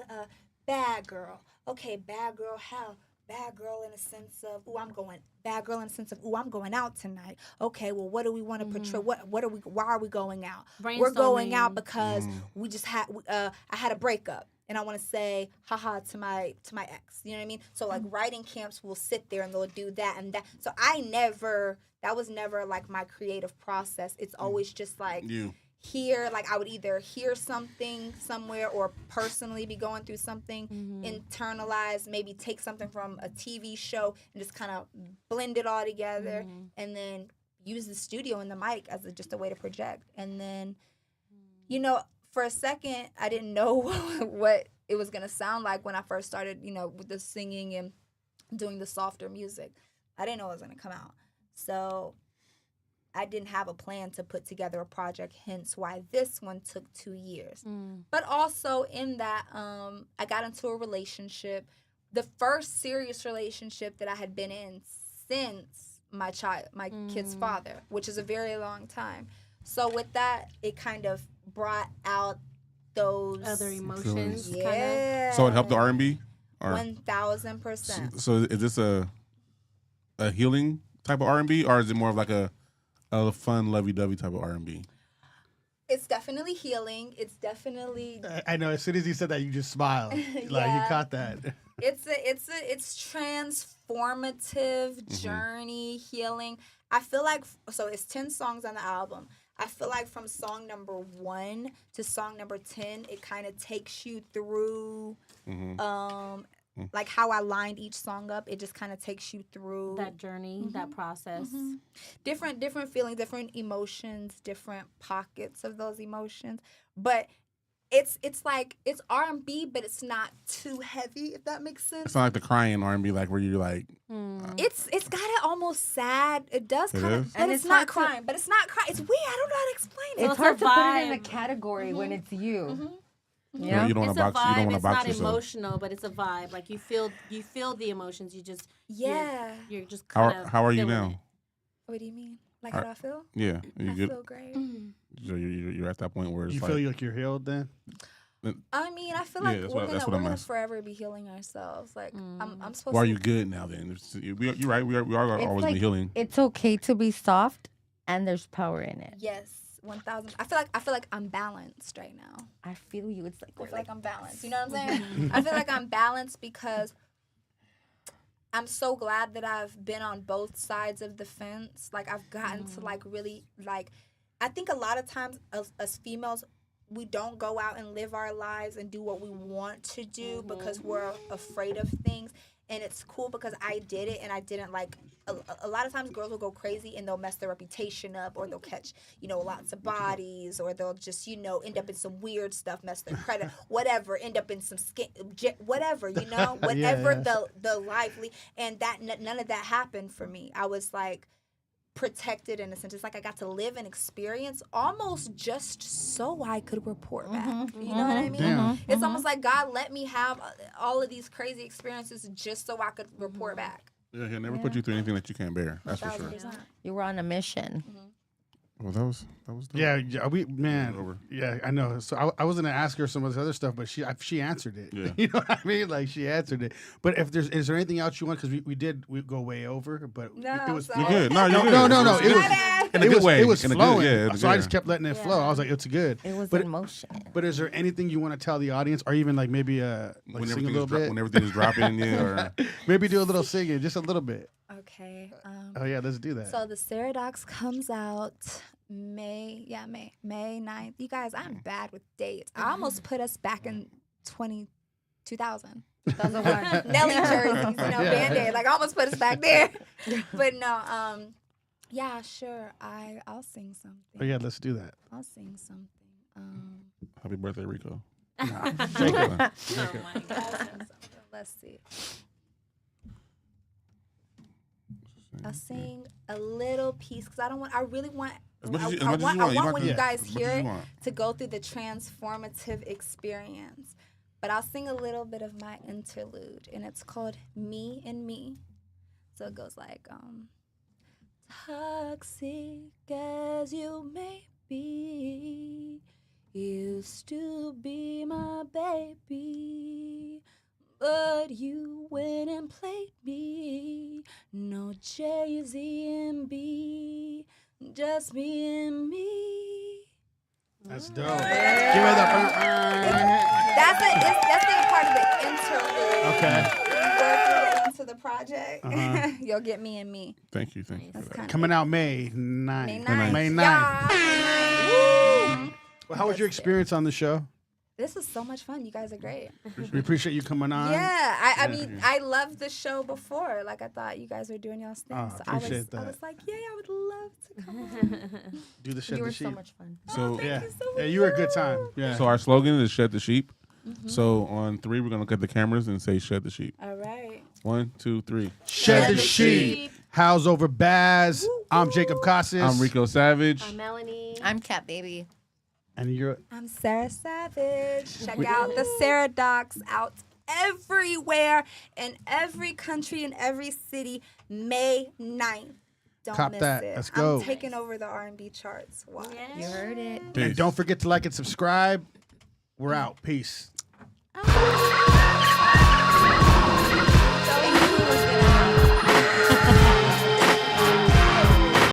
bad girl. Okay, bad girl. How? Bad girl in a sense of, bad girl in a sense of, I'm going out tonight. Okay, well, what do we want to portray? Why are we going out? We're going out because we just had, I had a breakup. And I want to say, haha, to my ex. You know what I mean? So, like, writing camps will sit there and they'll do that and that. So that was never, like, my creative process. It's always just, like, hear, like I would either hear something somewhere or personally be going through something, internalize, maybe take something from a TV show and just kind of blend it all together, and then use the studio and the mic as just a way to project. And then, you know, for a second, I didn't know what it was going to sound like when I first started, you know, with the singing and doing the softer music. I didn't know it was going to come out. So I didn't have a plan to put together a project, hence why this one took 2 years. But also in that, I got into a relationship, the first serious relationship that I had been in since my kid's father, which is a very long time. So with that, it kind of brought out those other emotions. Yeah. So it helped the R&B? 1000%. So is this a healing type of R&B, or is it more of like a fun, lovey-dovey type of R&B? It's definitely healing. It's definitely. I know. As soon as you said that, you just smiled. Like you caught that. It's transformative journey, healing. I feel like it's 10 songs on the album. I feel like from song number 1 to song number 10, it kind of takes you through like how I lined each song up. It just kind of takes you through that journey, that process. Different feelings, different emotions, different pockets of those emotions. But it's like it's R&B, but it's not too heavy, if that makes sense. It's not like the crying R&B, like where you're like. It's got it almost sad. It does kind of, but And it's it's not hard to- crying. But it's not crying. It's weird. I don't know how to explain it. It's it's hard a to put it in a vibe. category when it's you. You don't want It's to a box. You don't vibe. want to It's box not yourself. emotional, but it's a vibe. Like you feel the emotions. You just You're just kind of. How are you feeling now? it. What do you mean? Like how do I feel? Yeah, you I good? feel great. So you're at that point where it's You like, feel like you're healed then? I mean, I feel Yeah, like that's we're what- that's gonna what I'm asking. forever be healing ourselves. Like I'm supposed well, are to. you good now? Then you're right. We are It's always like- be healing. It's okay to be soft, and there's power in it. Yes, 1000. I feel like I'm balanced right now. I feel you. It's like I feel like I'm balanced. You know what I'm saying? I feel like I'm balanced because I'm so glad that I've been on both sides of the fence. Like I've gotten to like really like. I think a lot of times as females, we don't go out and live our lives and do what we want to do because we're afraid of things. And it's cool because I did it and I didn't like a lot of times girls will go crazy and they'll mess their reputation up, or they'll catch, you know, lots of bodies, or they'll just, you know, end up in some weird stuff, mess their credit, whatever, end up in some skin, whatever, you know, whatever the lively. And that none of that happened for me. I was like protected in a sense. It's like I got to live and experience almost just so I could report back. You know what I mean? Damn. It's almost like God let me have all of these crazy experiences just so I could report back. Yeah, he'll never put you through anything that you can't bear. That's for sure. 1000%. you were on a mission. Well, that was dope. Yeah, we Over. man. Yeah, I know. So I was gonna ask her some of this other stuff, but she answered it. Yeah. You know what I mean? Like she answered it. But if is there anything else you want? Because we go way over, but No, it was sorry. You're good. No, you're good. no. It My was bad. in a good way. It was In a good- flowing. yeah, in a So I good- just kept letting it flow. I was like, it's good. It was But in motion. But is there anything you want to tell the audience, or even like maybe like when sing a everything little is bit? when everything is dropping, yeah. Or Maybe do a little singing, just a little bit. Okay. Oh yeah, let's do that. So the Sarah Docs comes out May 9th. You guys, I'm bad with dates. I almost put us back in 2000. Those are what? Nelly jerseys, you know, Band-Aid. Like I almost put us back there. But no, yeah, sure. I'll sing something. Oh yeah, let's do that. I'll sing something. happy birthday, Rico. Oh my I'll sing something. Let's see. I'll sing a little piece because I really want. As much as you I want. want You don't when have you to- guys as much hear as you it want. to go through the transformative experience. But I'll sing a little bit of my interlude, and it's called Me and Me. So it goes like, toxic as you may be, used to be my baby, but you went and played me. No Jay-Z and B, just me and me. That's dope. Give it up. That's the part of the interlude. Okay. We work through the to the project, Uh-huh. you'll get me and me. Thank you for That's that. kind Coming out May 9th. May 9th. May 9th. Yeah, May 9th. Well, how was your experience on the show? This was so much fun. You guys are great. We appreciate you coming on. Yeah, I mean, I loved the show before. Like, I thought you guys were doing y'all's thing. Oh, So appreciate I that. was like, yeah, I would love to come on. Do the shit You the were so sheep. much fun. So Yeah. you so Yeah, you were a good time. Yeah. So our slogan is "Shed the Sheep." So on 3, we're gonna look at the cameras and say "Shed the Sheep." All right. 1, 2, 3. Shed the sheep. Howls over Baaz. I'm Jacob Casas. I'm Rico Savage. I'm Melanie. I'm Cat Baby. And you're I'm Sara Savage. Check out the Sara Docs out everywhere in every country in every city. May 9th. Don't Cop miss that. it. Let's go. I'm taking over the R&B charts. Watch. You heard it. And don't forget to like and subscribe. We're out. Peace.